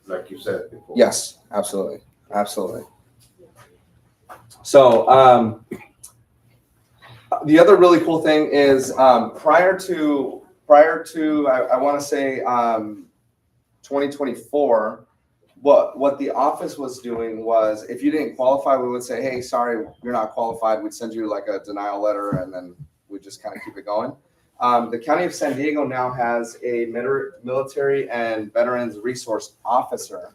like you said before. Yes, absolutely. Absolutely. So the other really cool thing is prior to I want to say 2024, what the office was doing was if you didn't qualify, we would say, hey, sorry, you're not qualified. We'd send you like a denial letter and then we just kind of keep it going. The County of San Diego now has a military and veterans resource officer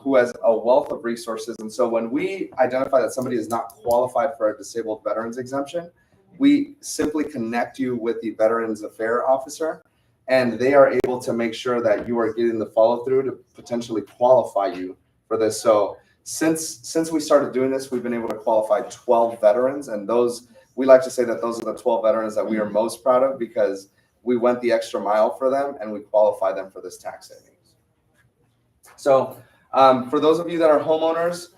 who has a wealth of resources. And so when we identify that somebody is not qualified for a disabled veterans exemption, we simply connect you with the Veterans Affairs officer, and they are able to make sure that you are getting the follow through to potentially qualify you for this. So since we started doing this, we've been able to qualify 12 veterans, and those, we like to say that those are the 12 veterans that we are most proud of because we went the extra mile for them and we qualify them for this tax savings. So for those of you that are homeowners,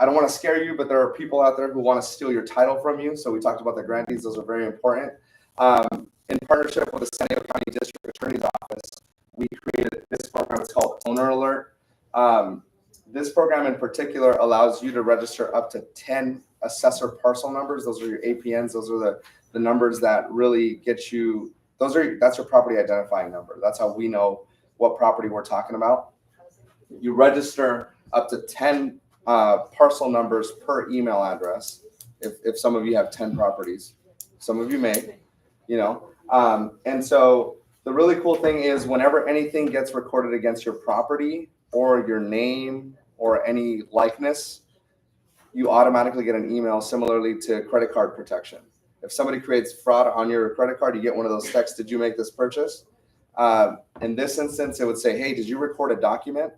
I don't want to scare you, but there are people out there who want to steal your title from you. So we talked about the grantees; those are very important. In partnership with the San Diego County District Attorney's Office, we created this program. It's called Owner Alert. This program in particular allows you to register up to 10 assessor parcel numbers. Those are your APNs. Those are the numbers that really get you. That's your property identifying number. That's how we know what property we're talking about. You register up to 10 parcel numbers per email address. If some of you have 10 properties, some of you may, and so the really cool thing is whenever anything gets recorded against your property or your name or any likeness, you automatically get an email similarly to credit card protection. If somebody creates fraud on your credit card, you get one of those texts, did you make this purchase? In this instance, it would say, hey, did you record a document?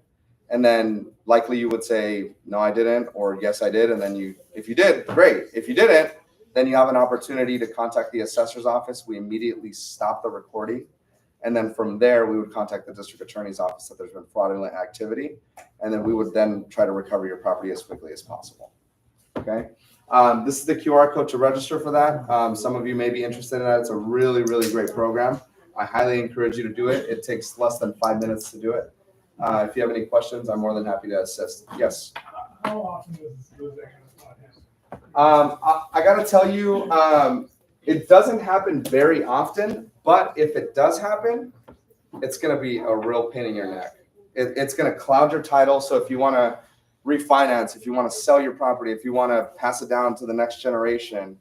And then likely you would say, no, I didn't, or yes, I did. And then if you did, great. If you didn't, then you have an opportunity to contact the assessor's office. We immediately stop the recording. And then from there, we would contact the district attorney's office that there's been fraudulent activity. And then we would then try to recover your property as quickly as possible. Okay. This is the QR code to register for that. Some of you may be interested in that. It's a really, really great program. I highly encourage you to do it. It takes less than 5 minutes to do it. If you have any questions, I'm more than happy to assist. Yes. How often does that kind of happen? I got to tell you, it doesn't happen very often, but if it does happen, it's going to be a real pain in your neck. It's going to cloud your title. So if you want to refinance, if you want to sell your property, if you want to pass it down to the next generation,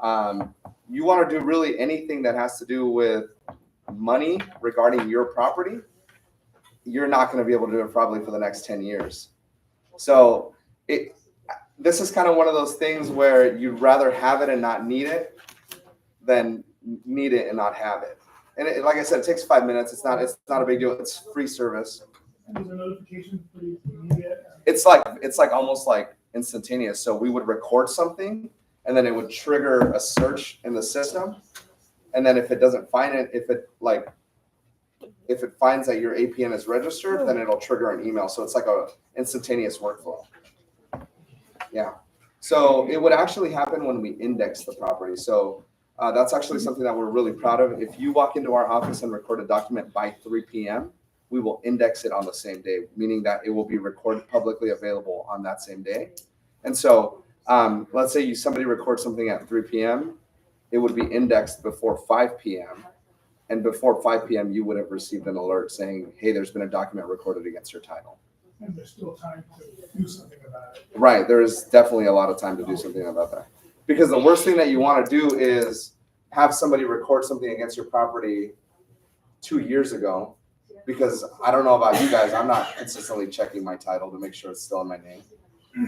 you want to do really anything that has to do with money regarding your property, you're not going to be able to do it probably for the next 10 years. So this is kind of one of those things where you'd rather have it and not need it than need it and not have it. And like I said, it takes 5 minutes. It's not a big deal. It's free service. And there's a notification for you to get. It's like almost like instantaneous. So we would record something and then it would trigger a search in the system. And then if it doesn't find it, if it finds that your APN is registered, then it'll trigger an email. So it's like a instantaneous workflow. Yeah. So it would actually happen when we index the property. So that's actually something that we're really proud of. If you walk into our office and record a document by 3 p.m., we will index it on the same day, meaning that it will be recorded publicly available on that same day. And so let's say somebody records something at 3 p.m., it would be indexed before 5 p.m. And before 5 p.m., you would have received an alert saying, hey, there's been a document recorded against your title. and there's still time to do something about it. Right, there is definitely a lot of time to do something about that. Because the worst thing that you want to do is have somebody record something against your property 2 years ago. Because I don't know about you guys, I'm not consistently checking my title to make sure it's still in my name.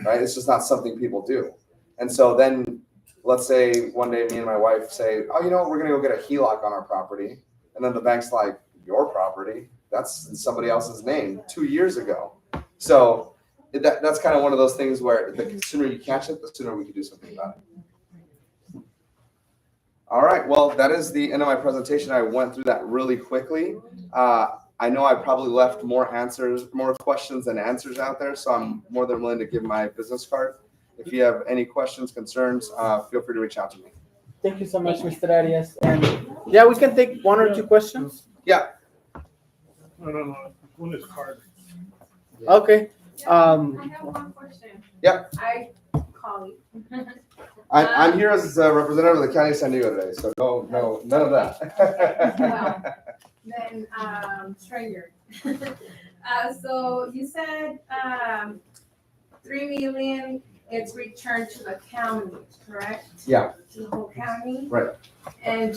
Right, it's just not something people do. And so then, let's say one day me and my wife say, oh, you know what, we're gonna go get a HELOC on our property. And then the bank's like, your property? That's in somebody else's name 2 years ago. So that's kind of one of those things where the sooner you catch it, the sooner we can do something about it. All right, well, that is the end of my presentation. I went through that really quickly. I know I probably left more questions than answers out there, so I'm more than willing to give my business card. If you have any questions, concerns, feel free to reach out to me. Thank you so much, Mr. Arias. And yeah, we can take one or two questions. Yeah. No. On this card. Okay. I have one question. Yeah. I call you. I'm here as a representative of the County of San Diego today, so no, none of that. Well, then, stranger. So you said, 3 million, it's returned to the county, correct? Yeah. To the whole county? Right. And,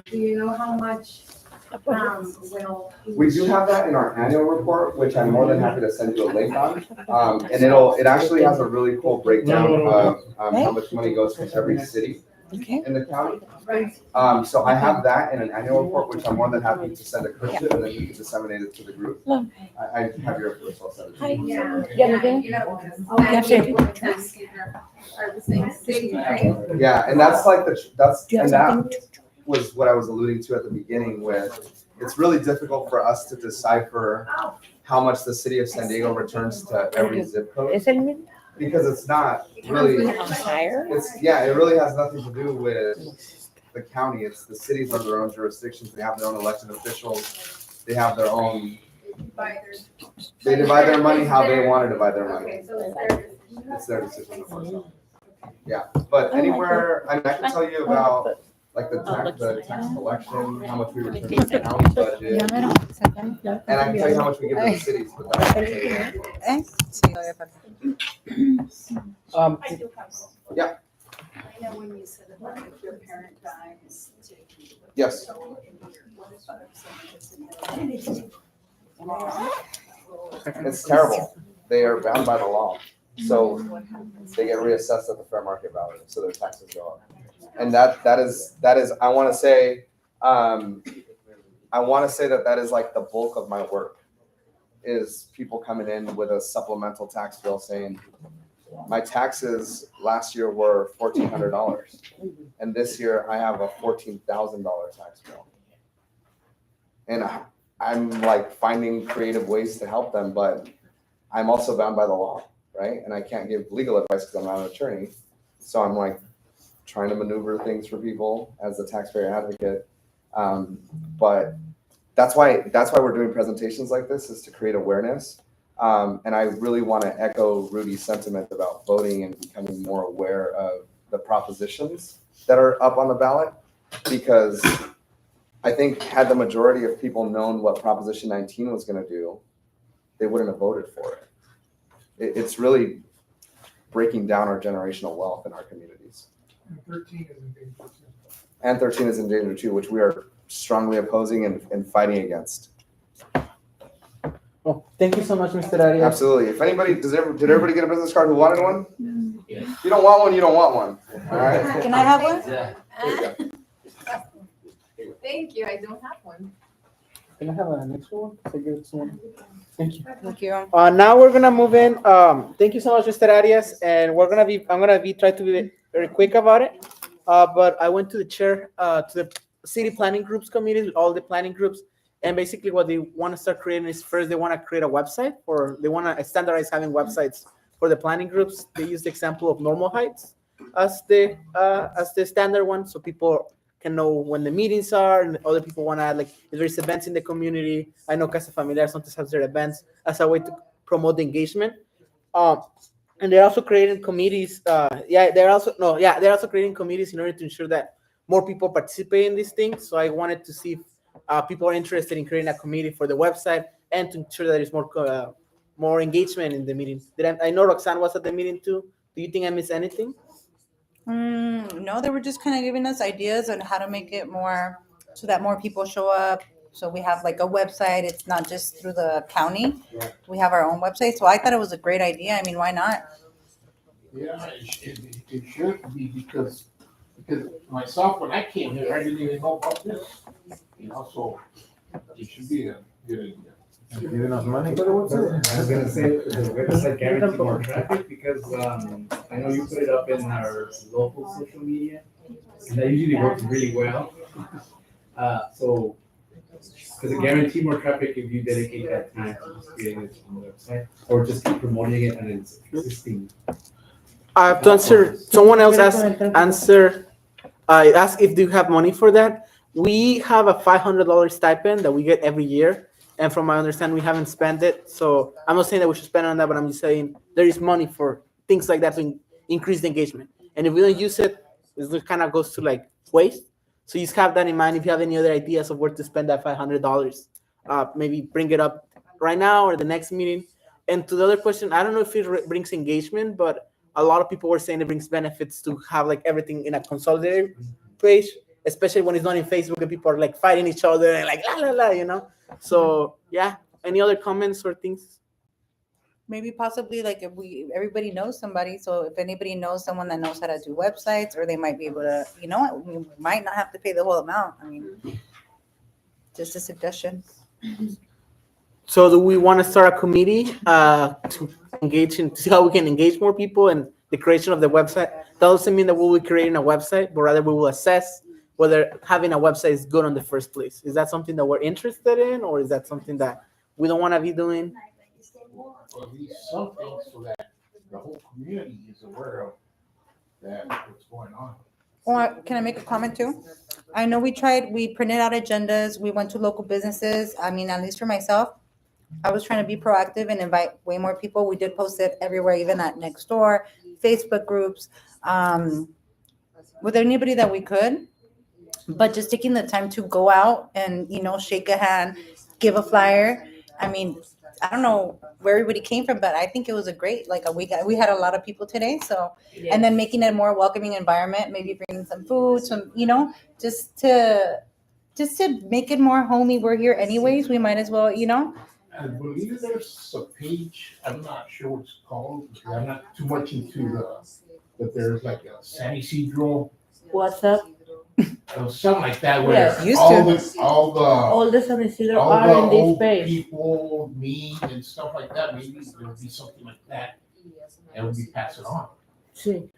do you know how much, will? We do have that in our annual report, which I'm more than happy to send you a link on. And it actually has a really cool breakdown of how much money goes to every city in the county. Right. So I have that in an annual report, which I'm more than happy to send a Christian, and then you can disseminate it to the group. I have your first, I'll send it to you. Are the same city, right? Yeah, and that's like that was what I was alluding to at the beginning with, it's really difficult for us to decipher how much the city of San Diego returns to every zip code. Because it's not really, it really has nothing to do with the county. It's the cities are their own jurisdictions. They have their own elected officials. They have their own, they divide their money how they want to divide their money. It's their decision, of course. Yeah, but anywhere, I mean, I can tell you about like the tax collection, how much we return to the county budget. And I can tell you how much we give to the cities, but that's. Yeah. I know when you said about if your parent dies. Yes. It's terrible. They are bound by the law. So they get reassessed at the fair market value, so their taxes go up. And that is I want to say that is like the bulk of my work is people coming in with a supplemental tax bill saying my taxes last year were $1,400 and this year I have a $14,000 tax bill. And I'm like finding creative ways to help them, but I'm also bound by the law, right? And I can't give legal advice because I'm not an attorney. So I'm like trying to maneuver things for people as a taxpayer advocate. But that's why we're doing presentations like this, is to create awareness. And I really want to echo Rudy's sentiment about voting and becoming more aware of the propositions that are up on the ballot, because I think had the majority of people known what Proposition 19 was going to do, they wouldn't have voted for it. It's really breaking down our generational wealth in our communities. And 13 is in danger too. And 13 is in danger too, which we are strongly opposing and fighting against. Well, thank you so much, Mr. Arias. Absolutely. If anybody, did everybody get a business card who wanted one? Yeah. If you don't want one, you don't want one. All right. Can I have one? Yeah. Thank you, I don't have one. Can I have an extra one? So give it to someone. Thank you. Thank you. Now we're gonna move in. Thank you so much, Mr. Arias, and I'm gonna be try to be very quick about it. But I went to the chair to the city planning groups committee with all the planning groups, and basically what they want to start creating is, first they want to create a website, or they want to standardize having websites for the planning groups. They use the example of Normal Heights as the standard one, so people can know when the meetings are, and other people want to add, like, if there's events in the community. I know Casa Familiar sometimes has their events as a way to promote the engagement. And they're also creating committees. They're also creating committees in order to ensure that more people participate in these things. So I wanted to see if people are interested in creating a committee for the website and to ensure that there's more more engagement in the meeting. I know Roxanne was at the meeting too. Do you think I missed anything? No, they were just kind of giving us ideas on how to make it more so that more people show up. So we have like a website. It's not just through the county. We have our own website. So I thought it was a great idea. I mean, why not? Yeah, it should be because myself, when I came here, I didn't even know about this. So it should be a good idea. Giving us money. I was gonna say, it's like guarantee more traffic because, I know you put it up in our local social media, and that usually works really well. So, because it guarantee more traffic if you dedicate that time to just creating it on the website, or just keep promoting it and it's existing. To answer, someone else asked if you have money for that. We have a $500 stipend that we get every year. And from my understanding, we haven't spent it. So I'm not saying that we should spend on that, but I'm just saying there is money for things like that to increase the engagement. And if we don't use it, it kind of goes to like waste. So you just have that in mind. If you have any other ideas of where to spend that $500, maybe bring it up right now or the next meeting. And to the other question, I don't know if it brings engagement, but a lot of people were saying it brings benefits to have like everything in a consolidated page, especially when it's not in Facebook and people are like fighting each other and like la la la. So yeah, any other comments or things? Maybe possibly like if everybody knows somebody. So if anybody knows someone that knows how to do websites, or they might be able to, we might not have to pay the whole amount. I mean, just a suggestion. So do we want to start a committee to engage to see how we can engage more people in the creation of the website? That doesn't mean that we'll be creating a website, but rather we will assess whether having a website is good in the first place. Is that something that we're interested in, or is that something that we don't want to be doing? Or at least something so that the whole community is aware of what's going on. Or can I make a comment too? I know we printed out agendas, we went to local businesses. I mean, at least for myself, I was trying to be proactive and invite way more people. We did post it everywhere, even at Nextdoor, Facebook groups, with anybody that we could. But just taking the time to go out and, shake a hand, give a flyer. I mean, I don't know where everybody came from, but I think it was a great, we had a lot of people today. So, and then making it a more welcoming environment, maybe bringing some food, just to make it more homey. We're here anyways. We might as well, I believe there's a page, I'm not sure what it's called, because I'm not too much into but there's like a San Ysidro. What's up? Something like that, where Yes, all the San Ysidro all are the in this old page. people meet and stuff like that. Maybe there would be something like that, and we'll be passing on. Sí.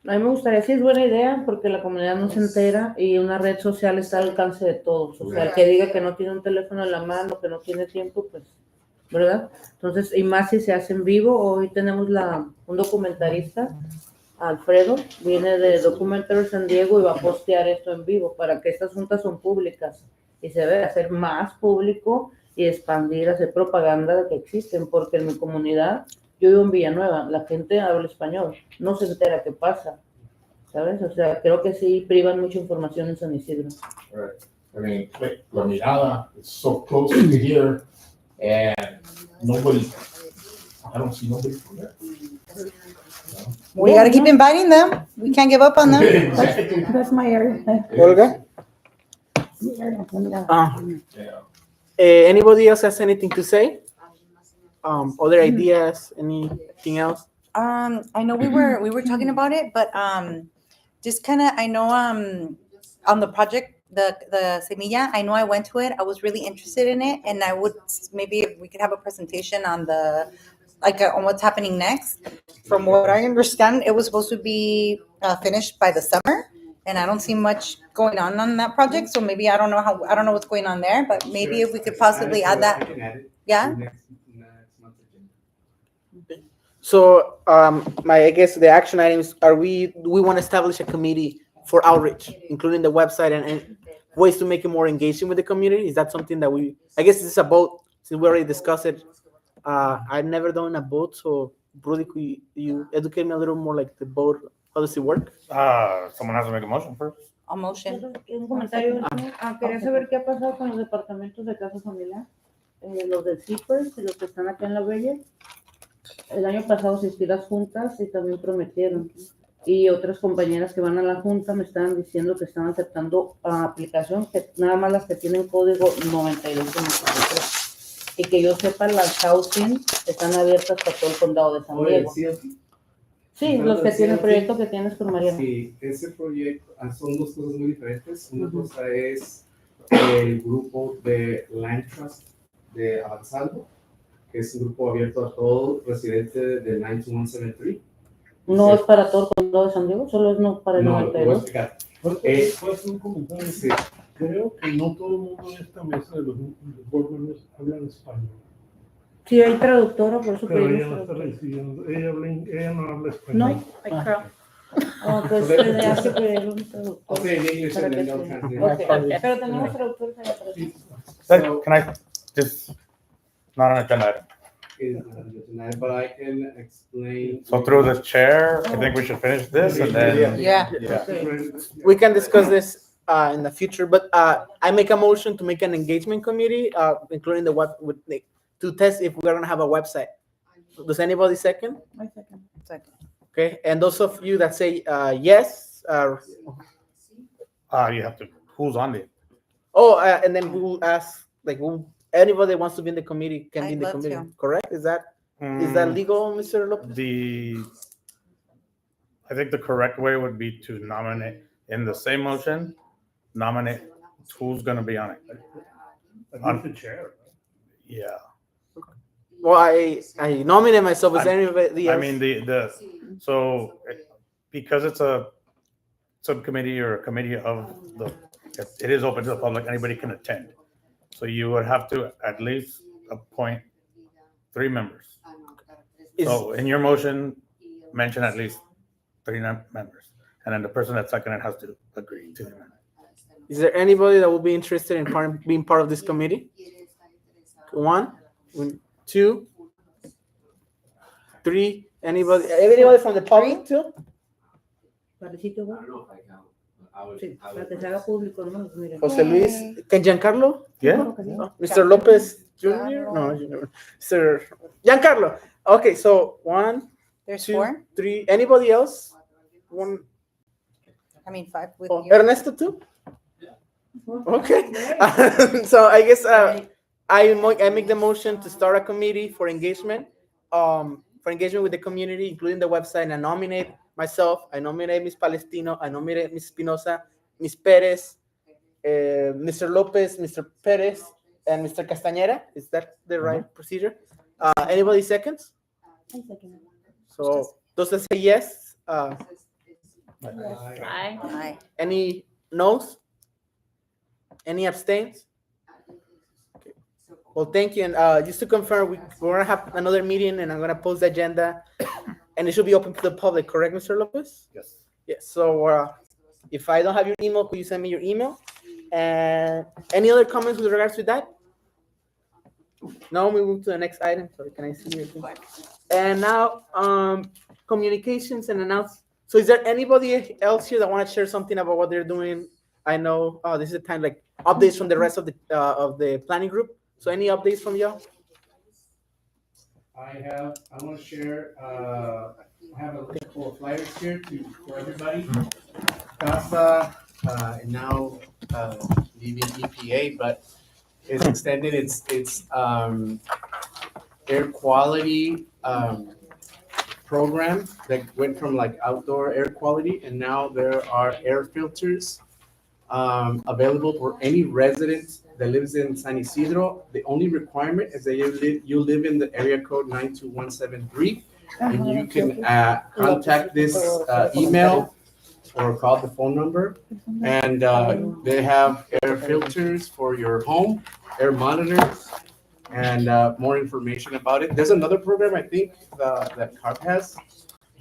A mí me gustaría, sí es buena idea, porque la comunidad no se entera y una red social está al alcance de todos. O sea, el que diga que no tiene un teléfono en la mano, que no tiene tiempo, pues, ¿verdad? Entonces, y más si se hace en vivo. Hoy tenemos un documentarista, Alfredo, viene de Documentary San Diego y va a postear esto en vivo para que estas juntas son públicas y se debe hacer más público y expandir, hacer propaganda de que existen, porque en mi comunidad, yo vivo en Villanueva, la gente habla español, no se entera qué pasa, ¿sabes? O sea, creo que sí privan mucha información en San Isidro. Right. I mean, La Mirada is so close to here, and I don't see nobody from there. We got to keep inviting them. We can't give up on them. That's my area. Olga? Anybody else has anything to say? Other ideas? Anything else? I know we were talking about it, but just kind of, I know on the project, the Semilla, I know I went to it. I was really interested in it, and I would maybe if we could have a presentation on on what's happening next. From what I understand, it was supposed to be finished by the summer, and I don't see much going on that project. So maybe I don't know what's going on there, but maybe if we could possibly add that. Yeah. So, I guess the action items we want to establish a committee for outreach, including the website and ways to make it more engaging with the community. Is that something that I guess this is a vote, since we already discussed it. I've never done a vote, so Rudy, could you educate me a little more, like the vote, how does it work? Someone has to make a motion first. A motion. Un comentario. Quería saber qué ha pasado con los departamentos de casa familiar. los del Zippers y los que están acá en la Bella. El año pasado asistí a las juntas y también prometieron. Y otras compañeras que van a la junta me estaban diciendo que están aceptando aplicación, que nada más las que tienen código 92 y 93. Y que yo sepa, las housing están abiertas para todo el condado de San Diego. Sí, los que tienen el proyecto que tienes con Mariana. Sí, ese proyecto son dos cosas muy diferentes. Una cosa es el grupo de Land Trust de Avanzando, que es un grupo abierto a todo residente del 92173. No es para todo el condado de San Diego, solo es no para el No, lo voy a 92. explicar. ¿Puedo hacer un comentario? Sí. Creo que no todo el mundo en esta mesa de los board members habla español. Sí, hay traductora, por eso Pero pedimos ella no está traductora. recibiendo, ella no habla español. No, pues le hace pedir un traductor. Okay, in English para and then que they'll te- translate. Ok, pero tenemos traductores allá atrás. Can I just, not an agenda item. Is tonight, but I can explain. So through the chair, I think we should finish this and then. Yeah. We can discuss this in the future, but I make a motion to make an engagement committee, including the web with to test if we're gonna have a website. Does anybody second? I second. Okay, and those of you that say yes, You have to, who's on it? and then we will ask like anybody that wants to be in the committee can be in the I'd love committee. to. Correct? Is that legal, Mr. Lopez? I think the correct way would be to nominate, in the same motion, nominate who's gonna be on it. I'm the chair. Yeah. Well, I nominate myself. Is anybody else? I mean, so because it's a subcommittee or a committee of it is open to the public, anybody can attend. So you would have to at least appoint 3 members. So in your motion, mention at least 3 members. And then the person that seconded has to agree to the amendment. Is there anybody that will be interested in being part of this committee? 1, 2, 3. Anybody from the public too? Parecito, ¿no? Sí, para que se haga público, ¿no? Mira. José Luis, can Giancarlo? Yeah. Mr. Lopez Jr. No, Mr. Giancarlo. Okay, so 1, There's 2, 4. 3. Anybody else? 1. I mean 5 with you. Ernesto too? Okay. So I guess I make the motion to start a committee for engagement with the community, including the website, and I nominate myself. I nominate Ms. Palestino. I nominate Ms. Espinosa, Ms. Perez, Mr. Lopez, Mr. Perez, and Mr. Castañeda. Is that the right procedure? Anybody seconds? So those that say yes. Aye. Any no's? Any abstains? Okay. Well, thank you. And just to confirm, we're gonna have another meeting, and I'm gonna post the agenda, and it should be open to the public. Correct, Mr. Lopez? Yes. Yes. So if I don't have your email, could you send me your email? And any other comments with regards to that? No, we move to the next item. Sorry, can I see your thing? And now, communications and announce. So, is there anybody else here that want to share something about what they're doing? I know this is a time like updates from the rest of the planning group. So, any updates from y'all? I want to share, I have a couple of flyers here for everybody. CASA, now leaving EPA, but it's extended its air quality program that went from like outdoor air quality, and now there are air filters available for any resident that lives in San Isidro. The only requirement is that you live in the area code 92173, and you can contact this email or call the phone number, and they have air filters for your home, air monitors, and more information about it. There's another program I think that CARP has,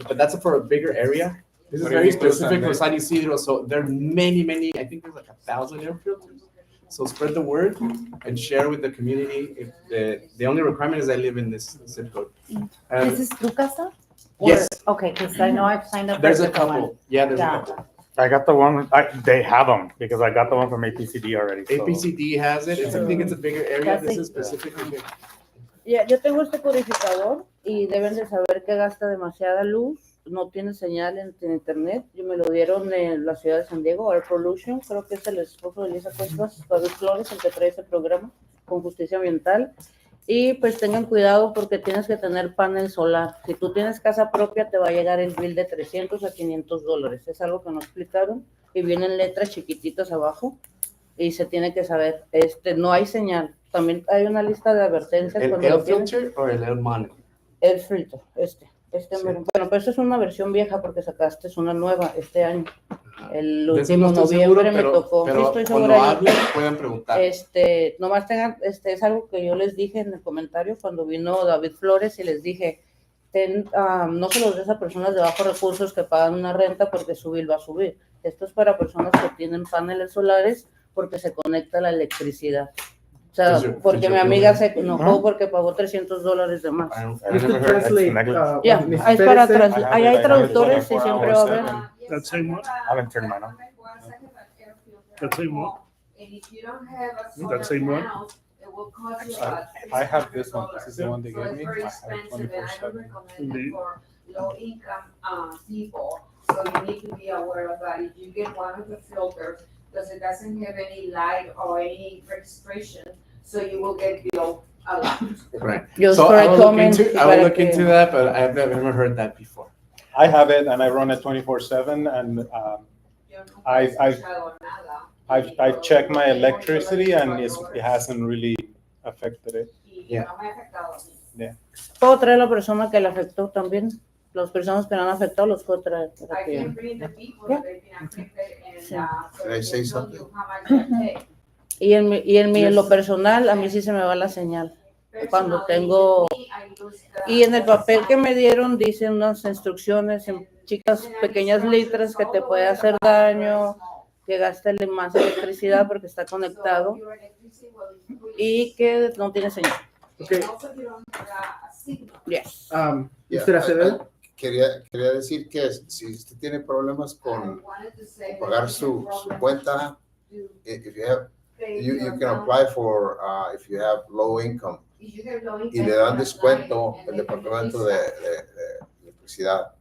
but that's for a bigger area. This is very specific for San Isidro, so there are many, I think there's like 1,000 air filters. So spread the word and share with the community. If the only requirement is I live in this zip code. This is through CASA? Yes. Okay, because I know I've signed up. There's for a couple. one. Yeah, there's a couple. I got the one, they have them, because I got the one from APCD already. so- APCD has it. I think it's a bigger area. This is specifically big. Yo tengo este purificador y deben de saber que gasta demasiada luz, no tiene señal en internet. Y me lo dieron en la ciudad de San Diego, Air Pollution, creo que es el esposo de Elisa Cuestas, David Flores, el que trae ese programa con justicia ambiental. Y pues tengan cuidado porque tienes que tener panel solar. Si tú tienes casa propia te va a llegar el bill de $300 a $500. Es algo que nos explicaron y vienen letras chiquititas abajo y se tiene que saber. No hay señal. También hay una lista de advertencias. ¿El cuando air lo tienes. filter o el air monitor? El filtro, Sí. Bueno, pero esta es una versión vieja porque sacaste una nueva este año. El De eso último no estoy seguro, noviembre me tocó. Sí, pero estoy cuando segura. hablen pueden preguntar. Nomás tengan, es algo que yo les dije en el comentario cuando vino David Flores y les dije, no se los des a personas de bajos recursos que pagan una renta porque su bill va a subir. Esto es para personas que tienen paneles solares porque se conecta la electricidad. O sea, porque mi amiga se enojó porque pagó $300 de más. Es para translate. Ahí hay traductores y siempre va a haber. That's same one? I haven't turned mine on. That same one? That same one? I have this one. This is the one they gave me. I have 24/7. Indeed. Low income people, so you need to be aware of that. If you get one of the filters, because it doesn't have any light or any registration, so you will get billed a lot. Right. Just So for I will look comment, into, I will look into that, but I've never heard that before. I have it and I run it 24/7 and I checked my electricity and it hasn't really affected it. Yeah. Puedo traer a la persona que le afectó también. Las personas que le han afectado los puedo traer. I can bring the people that they've been affected and, so Can I say they tell something? you how much they pay. Y en lo personal, a mí sí se me va la señal. Cuando tengo... Y en el papel que me dieron dicen unas instrucciones en chicas pequeñas letras que te puede hacer daño, que gaste más electricidad porque está conectado y que no tiene señal. Okay. Yes. Yeah, Mr. Acevedo. Quería decir que si usted tiene problemas con pagar su cuenta, if you have, you can apply for, if you have low income, y le dan descuento el departamento de electricidad.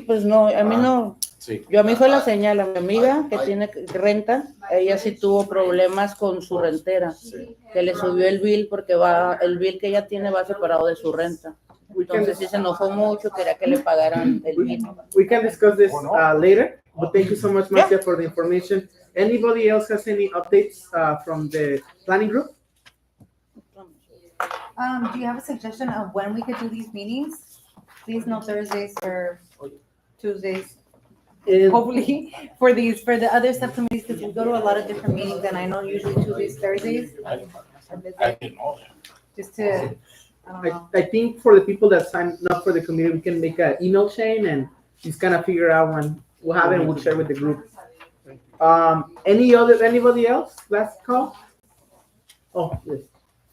Pues no, a mí no. Sí. Yo a mí fue la señal, a mi amiga que tiene renta, ella sí tuvo problemas con su rentera, que le subió el bill porque el bill que ella tiene va separado de su renta. Entonces sí se enojó mucho, quería que le pagaran el bill. We can discuss this later, but thank you so much, Marcia, for the information. Anybody else has any updates from the planning group? Do you have a suggestion of when we could do these meetings? Please no Thursdays or Tuesdays. Hopefully for the other subcommittees, because we go to a lot of different meetings and I know usually Tuesdays, Thursdays. Just to, I don't know. I think for the people that signed up for the committee, we can make an email chain and just kind of figure out when we'll have it and we'll share with the group. Anybody else? Last call? Oh, yes.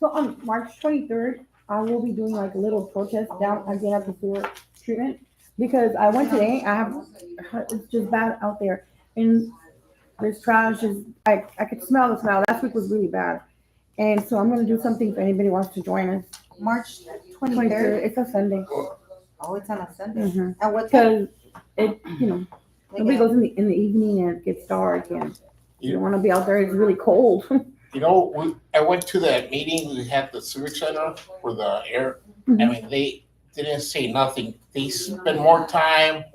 So on March 23rd, I will be doing like a little protest down again at the sewer treatment because I went today. It's just bad out there, and there's trash. I could smell the smell. Last week was really bad, and so I'm gonna do something if anybody wants to join us. March 23rd. It's a Sunday. Oh, it's on a Sunday. Mm-hmm. And what time? Because nobody goes in the evening and it gets dark and you don't want to be out there. It's really cold. You know, I went to that meeting we had the Civic Center for the air. Mhm. I mean, they didn't say nothing. They spent more time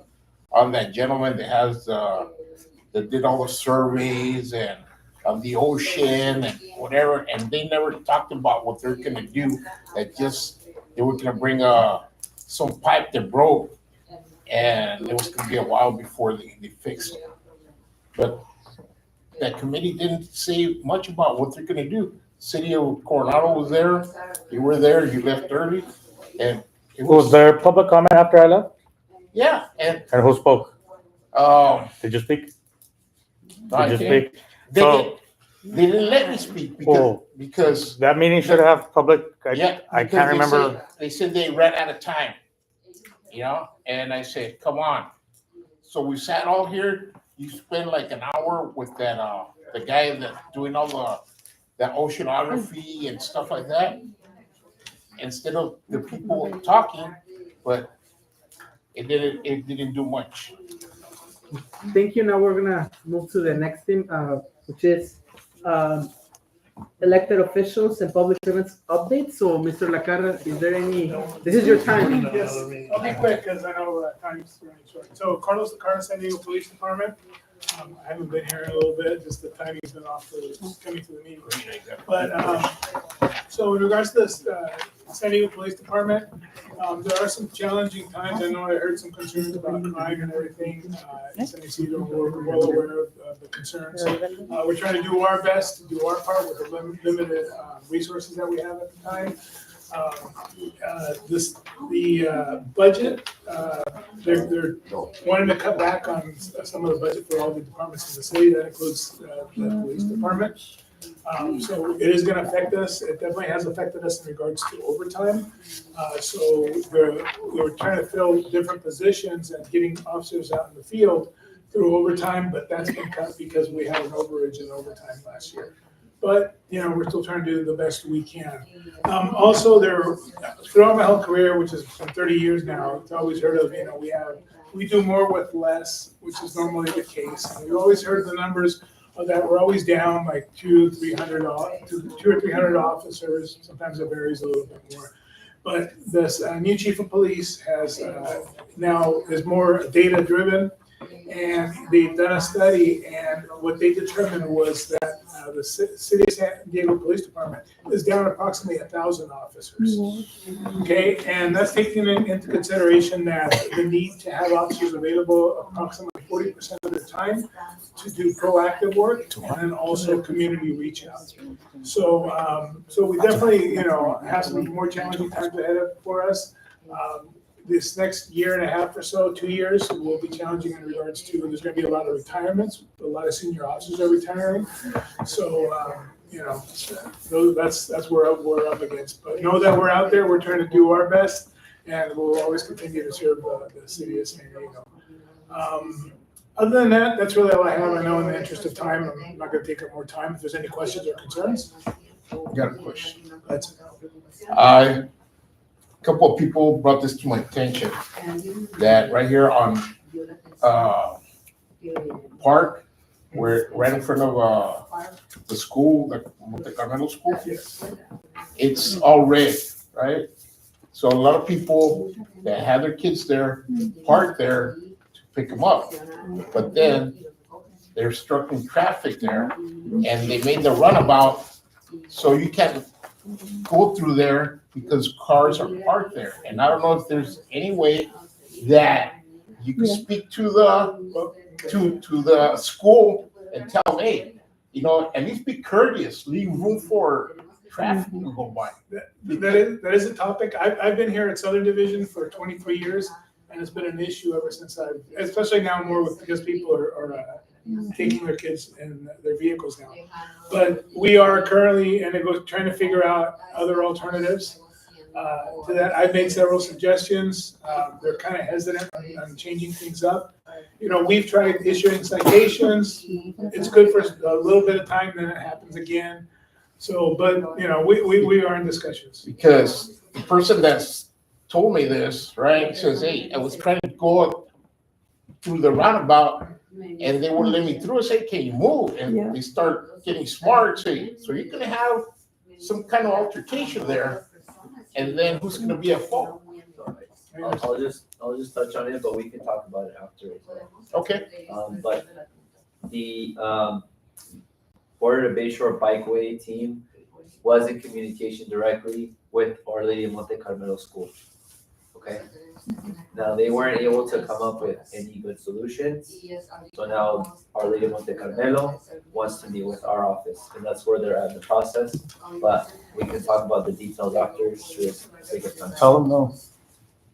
on that gentleman that did all the surveys and of the ocean and whatever, and they never talked about what they're gonna do. They were gonna bring some pipe that broke, and it was gonna be a while before they fixed it. But that committee didn't say much about what they're gonna do. City of Coronado was there, you were there, you left early, and it Was there public comment after I left? yeah, and And who spoke? Did you speak? I Did you can't- speak? they So, didn't let me speak oh, because that meeting should have public, yeah, I because can't they remember. said- They said they ran out of time, and I said, come on. So we sat all here, you spend like an hour with that, the guy that's doing all that oceanography and stuff like that. Instead of the people talking, but it didn't do much. Thank you. Now we're gonna move to the next thing, which is elected officials and public servants updates. So, Mr. Lacarra, is there any? This is your time. Yes, I'll be quick because I know time's running short. So Carlos Lacarra, San Diego Police Department. I haven't been here in a little bit, just the timing's been off for coming to the meeting. But, so in regards to this, San Diego Police Department, there are some challenging times. I know I heard some concerns about crime and everything. In San Ysidro, we're well aware of the concerns. We're trying to do our best to do our part with the limited resources that we have at the time. The budget, they're wanting to cut back on some of the budget for all the departments in the city. That includes the police department. So it is going to affect us. It definitely has affected us in regards to overtime. So we're trying to fill different positions and getting officers out in the field through overtime, but that's been cut because we had an overage in overtime last year. But, we're still trying to do the best we can. Also, throughout my whole career, which is 30 years now, it's always heard of, we do more with less, which is normally the case. And we've always heard the numbers of that. We're always down like 200 or 300 officers. Sometimes it varies a little bit more. But this new chief of police has now is more data driven. And they've done a study, and what they determined was that the city of San Diego Police Department is down approximately 1,000 officers. Okay, and that's taking into consideration that the need to have officers available approximately 40% of the time to do proactive work and then also community reach out. So, so we definitely, have some more challenging times ahead for us. This next year and a half or so, 2 years, will be challenging in regards to, there's going to be a lot of retirements. A lot of senior officers are retiring. So, that's where we're up against. But know that we're out there, we're trying to do our best, and we'll always continue to serve the city of San Diego. Other than that, that's really all I have. I know in the interest of time, I'm not going to take up more time. If there's any questions or concerns. Got a question. That's A couple of people brought this to my attention, that right here on Park, where right in front of the school, the Carmelo School, it's all red, right? So a lot of people that have their kids there park there to pick them up, but then they're obstructing traffic there, and they made the runabout so you can't go through there because cars are parked there. And I don't know if there's any way that you can speak to the school and tell them, hey, at least be courteous, leave room for traffic to go by. That is a topic. I've been here at Southern Division for 23 years, and it's been an issue ever since especially now more because people are taking their kids in their vehicles now. But we are currently trying to figure out other alternatives to that. I've made several suggestions. They're kind of hesitant on changing things up. We've tried issuing citations. It's good for a little bit of time, then it happens again. So, but we are in discussions. Because the person that's told me this, right, says, hey, I was trying to go through the roundabout and they wouldn't let me through. I say, can you move? And they start getting smart. Say, so you're going to have some kind of altercation there, and then who's going to be at fault? I'll just touch on it, but we can talk about it after. Okay. But the Border to Bayshore Bikeway team was in communication directly with Our Lady of Monte Carmelo School. Okay. Now they weren't able to come up with any good solutions. So now Our Lady of Monte Carmelo wants to meet with our office, and that's where they're at in the process. But we can talk about the details after. Tell them no.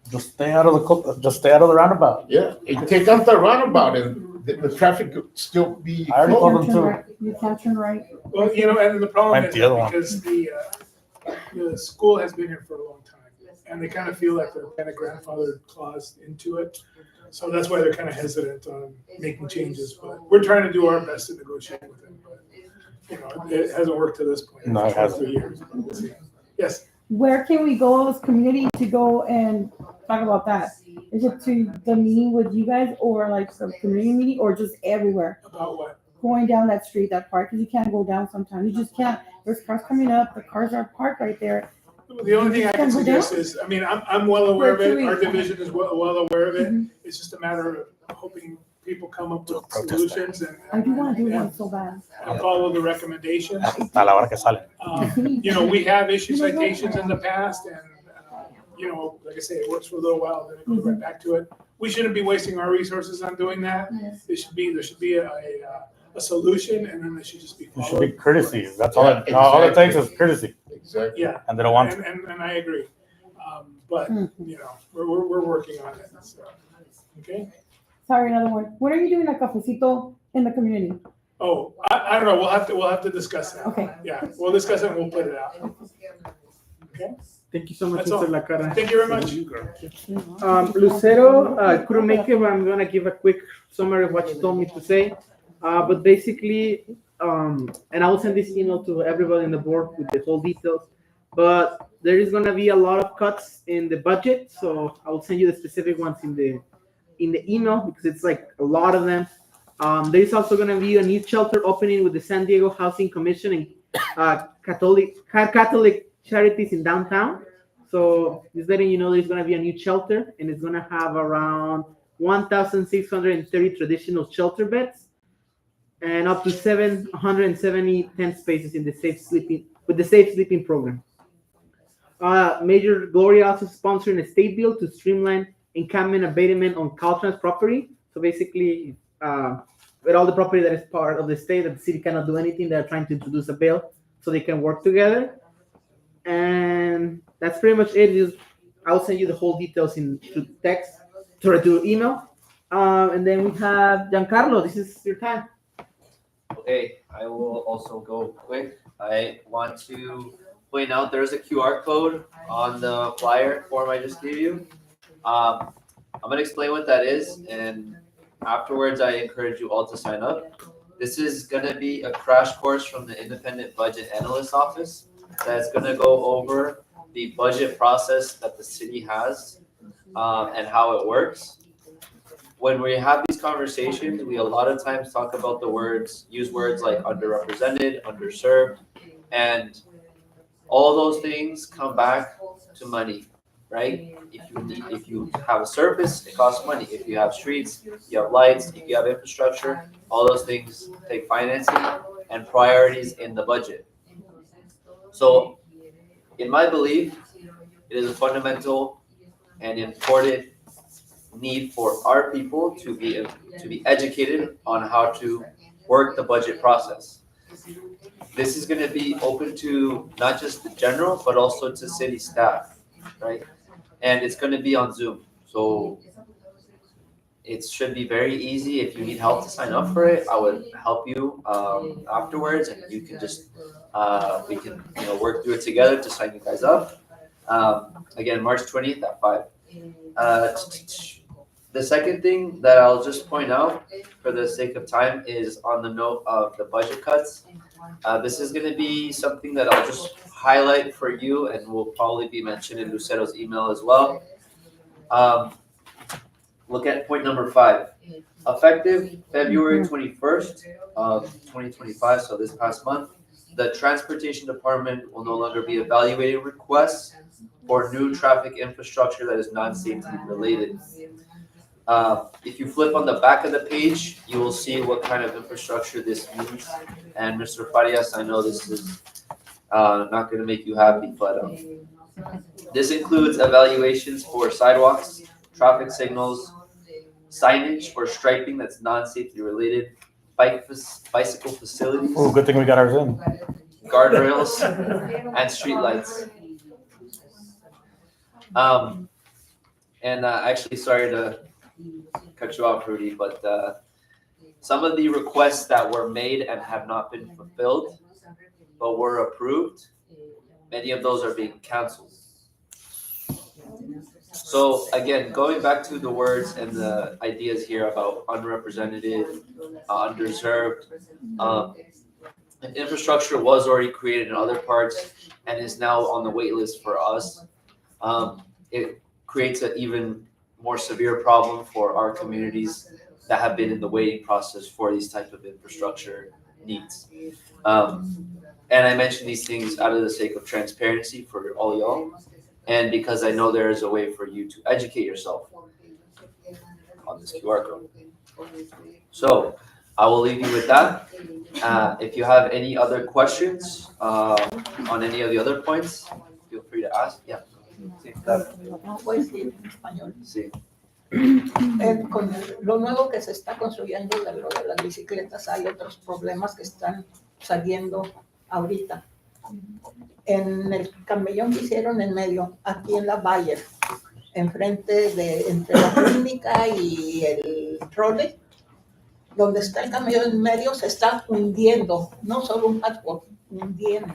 Just stay out of the roundabout. Yeah, and take out the roundabout, and the traffic could still be. I already told them to. You can't turn right. Well, and the problem Might is the other one. because the school has been here for a long time. and they kind of feel like they're kind of grandfathered clause into it. So that's why they're kind of hesitant on making changes, but we're trying to do our best to negotiate with them. But, you know, it hasn't worked to this point. No, it It's hasn't. 3 years. But we'll see. Yes. Where can we go as community to go and talk about that? Is it to the meeting with you guys or like some community meeting or just everywhere? About what? Going down that street, that park, because you can't go down sometimes. You just can't. There's cars coming up. The cars are parked right there. The only thing I can Can we suggest do? is, I mean, I'm well aware of it. Where Our to- division is well aware of it. Mhm. It's just a matter of hoping people come up with solutions I do want to do and one so bad. follow the recommendations. Hasta la hora que sale. You know, we have issued citations in the past and, you know, like I say, it works for a little while, then it goes right back to it. We shouldn't be wasting our resources on doing that. There should be a solution and then there should just be It followed. should be courtesy. That's all. All it takes is courtesy. Exactly. Yeah. And they don't want to. And I agree. But, you know, we're working on it, so, okay? Sorry, another one. When are you doing a cafecito in the community? Oh, I don't know, we'll have to discuss that. Okay. Yeah, we'll discuss it and we'll put it out. Okay? Thank you so much, That's all. Mr. La Cara. Thank you very much. Lucero couldn't make it, but I'm gonna give a quick summary of what she told me to say. But basically, and I will send this email to everybody on the board with the whole details. But there is gonna be a lot of cuts in the budget, so I will send you the specific ones in the email because it's like a lot of them. There is also gonna be a new shelter opening with the San Diego Housing Commission and Catholic Charities in downtown. So just letting you know, there's gonna be a new shelter, and it's gonna have around 1,630 traditional shelter beds, and up to 770 tent spaces in the safe sleeping program. Major Gloria also sponsoring a state bill to streamline encampment abatement on Caltrans property. So basically, with all the property that is part of the state that the city cannot do anything, they're trying to introduce a bill so they can work together. And that's pretty much it. I'll send you the whole details through text, through email. And then we have Giancarlo. This is your time. Okay, I will also go quick. I want to point out there's a QR code on the flyer form I just gave you. I'm gonna explain what that is, and afterwards I encourage you all to sign up. This is gonna be a crash course from the Independent Budget Analyst Office that's gonna go over the budget process that the city has and how it works. When we have these conversations, we a lot of times talk about use words like underrepresented, underserved, and all those things come back to money, right? If you have a service, it costs money. If you have streets, you have lights, if you have infrastructure, all those things take financing and priorities in the budget. So, in my belief, it is a fundamental and important need for our people to be educated on how to work the budget process. This is going to be open to not just the general, but also to city staff, right? And it's going to be on Zoom. So it should be very easy. If you need help to sign up for it, I would help you afterwards, and you can just we can work through it together to sign you guys up. Again, March 20th at 5. The second thing that I'll just point out for the sake of time is on the note of the budget cuts. This is going to be something that I'll just highlight for you and will probably be mentioned in Lucero's email as well. Look at point number 5. Effective February 21st of 2025, so this past month, the Transportation Department will no longer be evaluating requests for new traffic infrastructure that is non-safety related. If you flip on the back of the page, you will see what kind of infrastructure this means. And Mr. Farias, I know this is not going to make you happy, but this includes evaluations for sidewalks, traffic signals, signage or striping that's non-safety related, bicycle facilities. Oh, good thing we got ours in. Guardrails and streetlights. Actually, sorry to cut you off, Rudy, but some of the requests that were made and have not been fulfilled, but were approved, many of those are being canceled. So again, going back to the words and the ideas here about unrepresented, underserved, and infrastructure was already created in other parts and is now on the wait list for us. It creates an even more severe problem for our communities that have been in the waiting process for these type of infrastructure needs. And I mention these things out of the sake of transparency for all y'all, and because I know there is a way for you to educate yourself on this QR code. So I will leave you with that. If you have any other questions on any of the other points, feel free to ask. Yeah. Sí, claro. No puedo decir en español. Sí. Con lo nuevo que se está construyendo de lo de las bicicletas, hay otros problemas que están saliendo ahorita. En el camellón que hicieron en medio, aquí en la Bayer, enfrente de, entre la clínica y el trolley, donde está el camellón en medio, se está hundiendo, no solo un patchwork, hundiendo.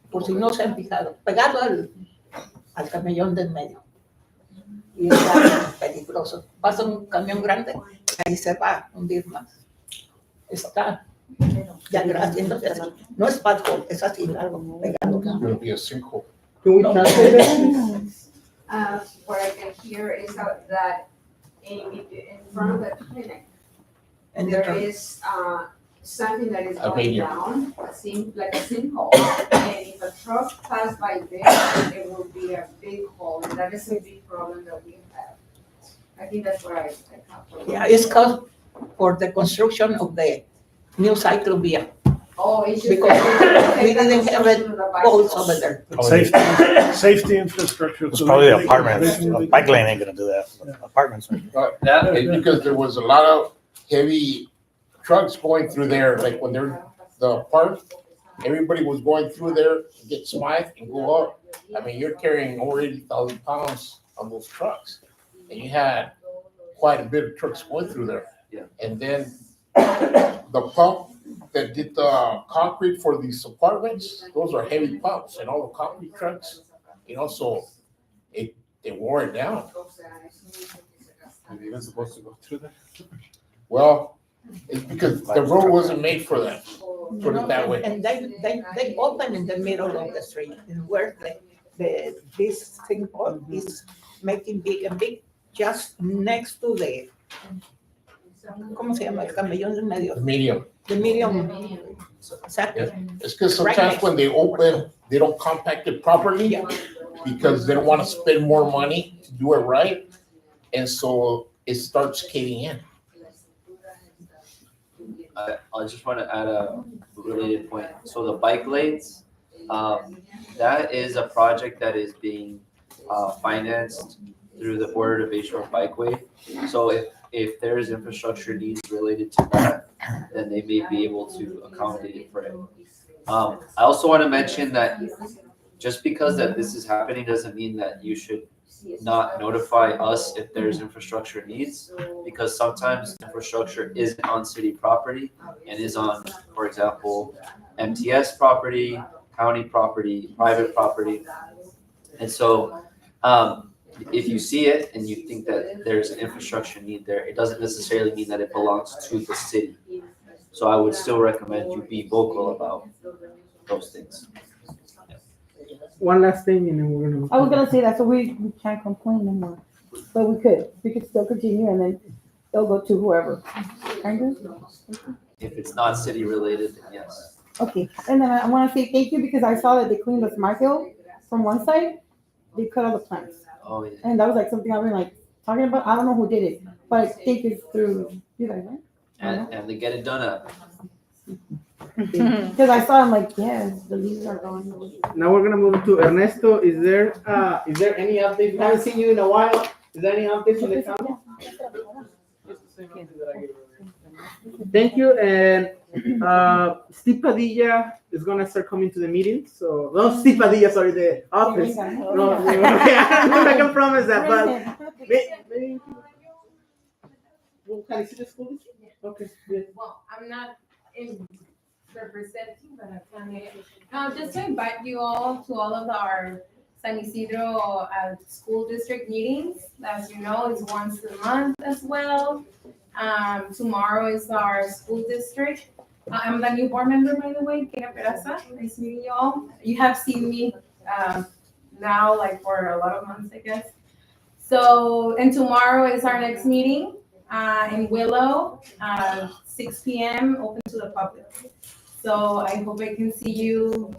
Por si no se han fijado, pegado al camellón del medio. Y está peligroso. Pasa un camión grande, ahí se va a hundir más. Está ya haciéndose así. No es patchwork, es así largo, pegado. It'll be a sinkhole. Can we translate it? What I can hear is that in front of the clinic, And there is something that is A going medium. down, like a sinkhole. And if a truck passes by there, it will be a big hole, and that is a big problem that we have. I think that's what I have. Yeah, it's caused for the construction of the new cyclovia. Oh, it's just. Because we didn't have it holes over there. Safety infrastructure. It's probably the apartments. A bike lane ain't gonna do that. Apartments. Yeah, it's because there was a lot of heavy trucks going through there, like when they're the park, everybody was going through there to get smite and go up. I mean, you're carrying over 80,000 pounds on those trucks. And you had quite a bit of trucks going through there. Yeah. And then the pump that did the concrete for these apartments, those are heavy pumps and all the concrete trucks, so they wore it down. Are you guys supposed to go through that? Well, it's because the road wasn't made for that, put it that way. And they open in the middle of the street, and where this thing is making big and big, just next to the, ¿cómo se llama? El camellón del medio. The medium. The medium. Exactly. It's because sometimes when they open, they don't compact it properly because they don't want to spend more money to do it right. And so it starts caving in. I just want to add a related point. So the bike lanes, that is a project that is being financed through the Border to Bayshore Bikeway. So if there is infrastructure needs related to that, then they may be able to accommodate it for it. I also want to mention that just because that this is happening doesn't mean that you should not notify us if there's infrastructure needs, because sometimes infrastructure isn't on city property and is on, for example, MTS property, county property, private property. And so if you see it and you think that there's an infrastructure need there, it doesn't necessarily mean that it belongs to the city. So I would still recommend you be vocal about those things. One last thing, and then we're gonna. I was gonna say that, so we can't complain anymore, but we could still continue, and then it'll go to whoever. Kind of? If it's not city related, then yes. Okay, and then I wanna say thank you, because I saw that they cleaned the smart hill from one side, they cut all the plants. Oh, yeah. And that was like something I've been like talking about, I don't know who did it, but I think it's through you guys, right? And they get it done up. Because I saw, I'm like, yes, the leaves are going. Now we're gonna move to Ernesto. Is there any updates? I haven't seen you in a while. Is there any updates on the county? Thank you. And Steve Padilla is gonna start coming to the meeting. So no, Steve Padilla, sorry, the office. No, I can promise that, but maybe. Well, can I see the school? Okay. Good. Well, I'm not representing, but I can. Just to invite you all to all of our San Ysidro school district meetings. As you know, it's once a month as well. Tomorrow is our school district. I'm the new board member, by the way, Kira Peraza. Nice meeting you all. You have seen me now, like for a lot of months, I guess. So, and tomorrow is our next meeting in Willow, 6 p.m., open to the public. So I hope I can see you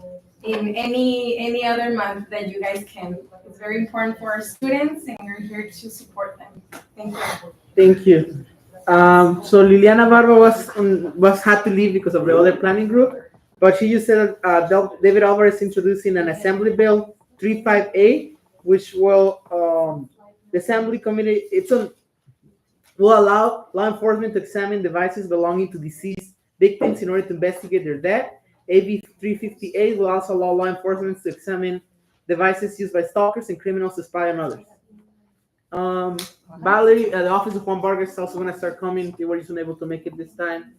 in any other month that you guys can. It's very important for our students, and we're here to support them. Thank you. Thank you. So Liliana Barba was had to leave because of the other planning group, but she just said David Alvarez introducing an Assembly Bill 35A, which will the Assembly Committee will allow law enforcement to examine devices belonging to deceased victims in order to investigate their death. AB 358 will also allow law enforcement to examine devices used by stalkers and criminals to spy on others. Valerie, the office of Juan Vargas is also going to start coming. They were just unable to make it this time.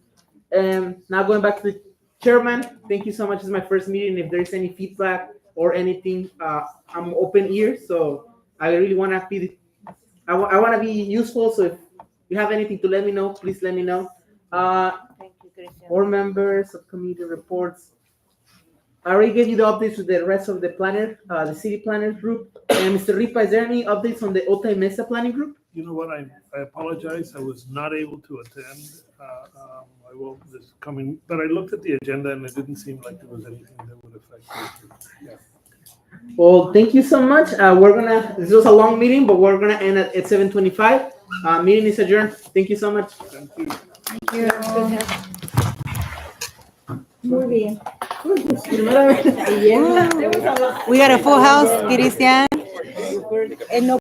Now going back to the chairman, thank you so much. This is my first meeting. If there's any feedback or anything, I'm open ears. So I really want to be, I want to be useful. So if you have anything to let me know, please let me know. Board members, subcommittee reports. I already gave you the updates with the rest of the planner, the city planners group. And Mr. Ripa, is there any updates on the Ota y Mesa planning group? You know what, I apologize, I was not able to attend. I will this coming, but I looked at the agenda and it didn't seem like there was anything that would affect it. Yeah. Well, thank you so much. This was a long meeting, but we're gonna end at 7:25. Meeting is adjourned. Thank you so much. Thank you. Thank you. Muy bien. We got a full house, Cristian.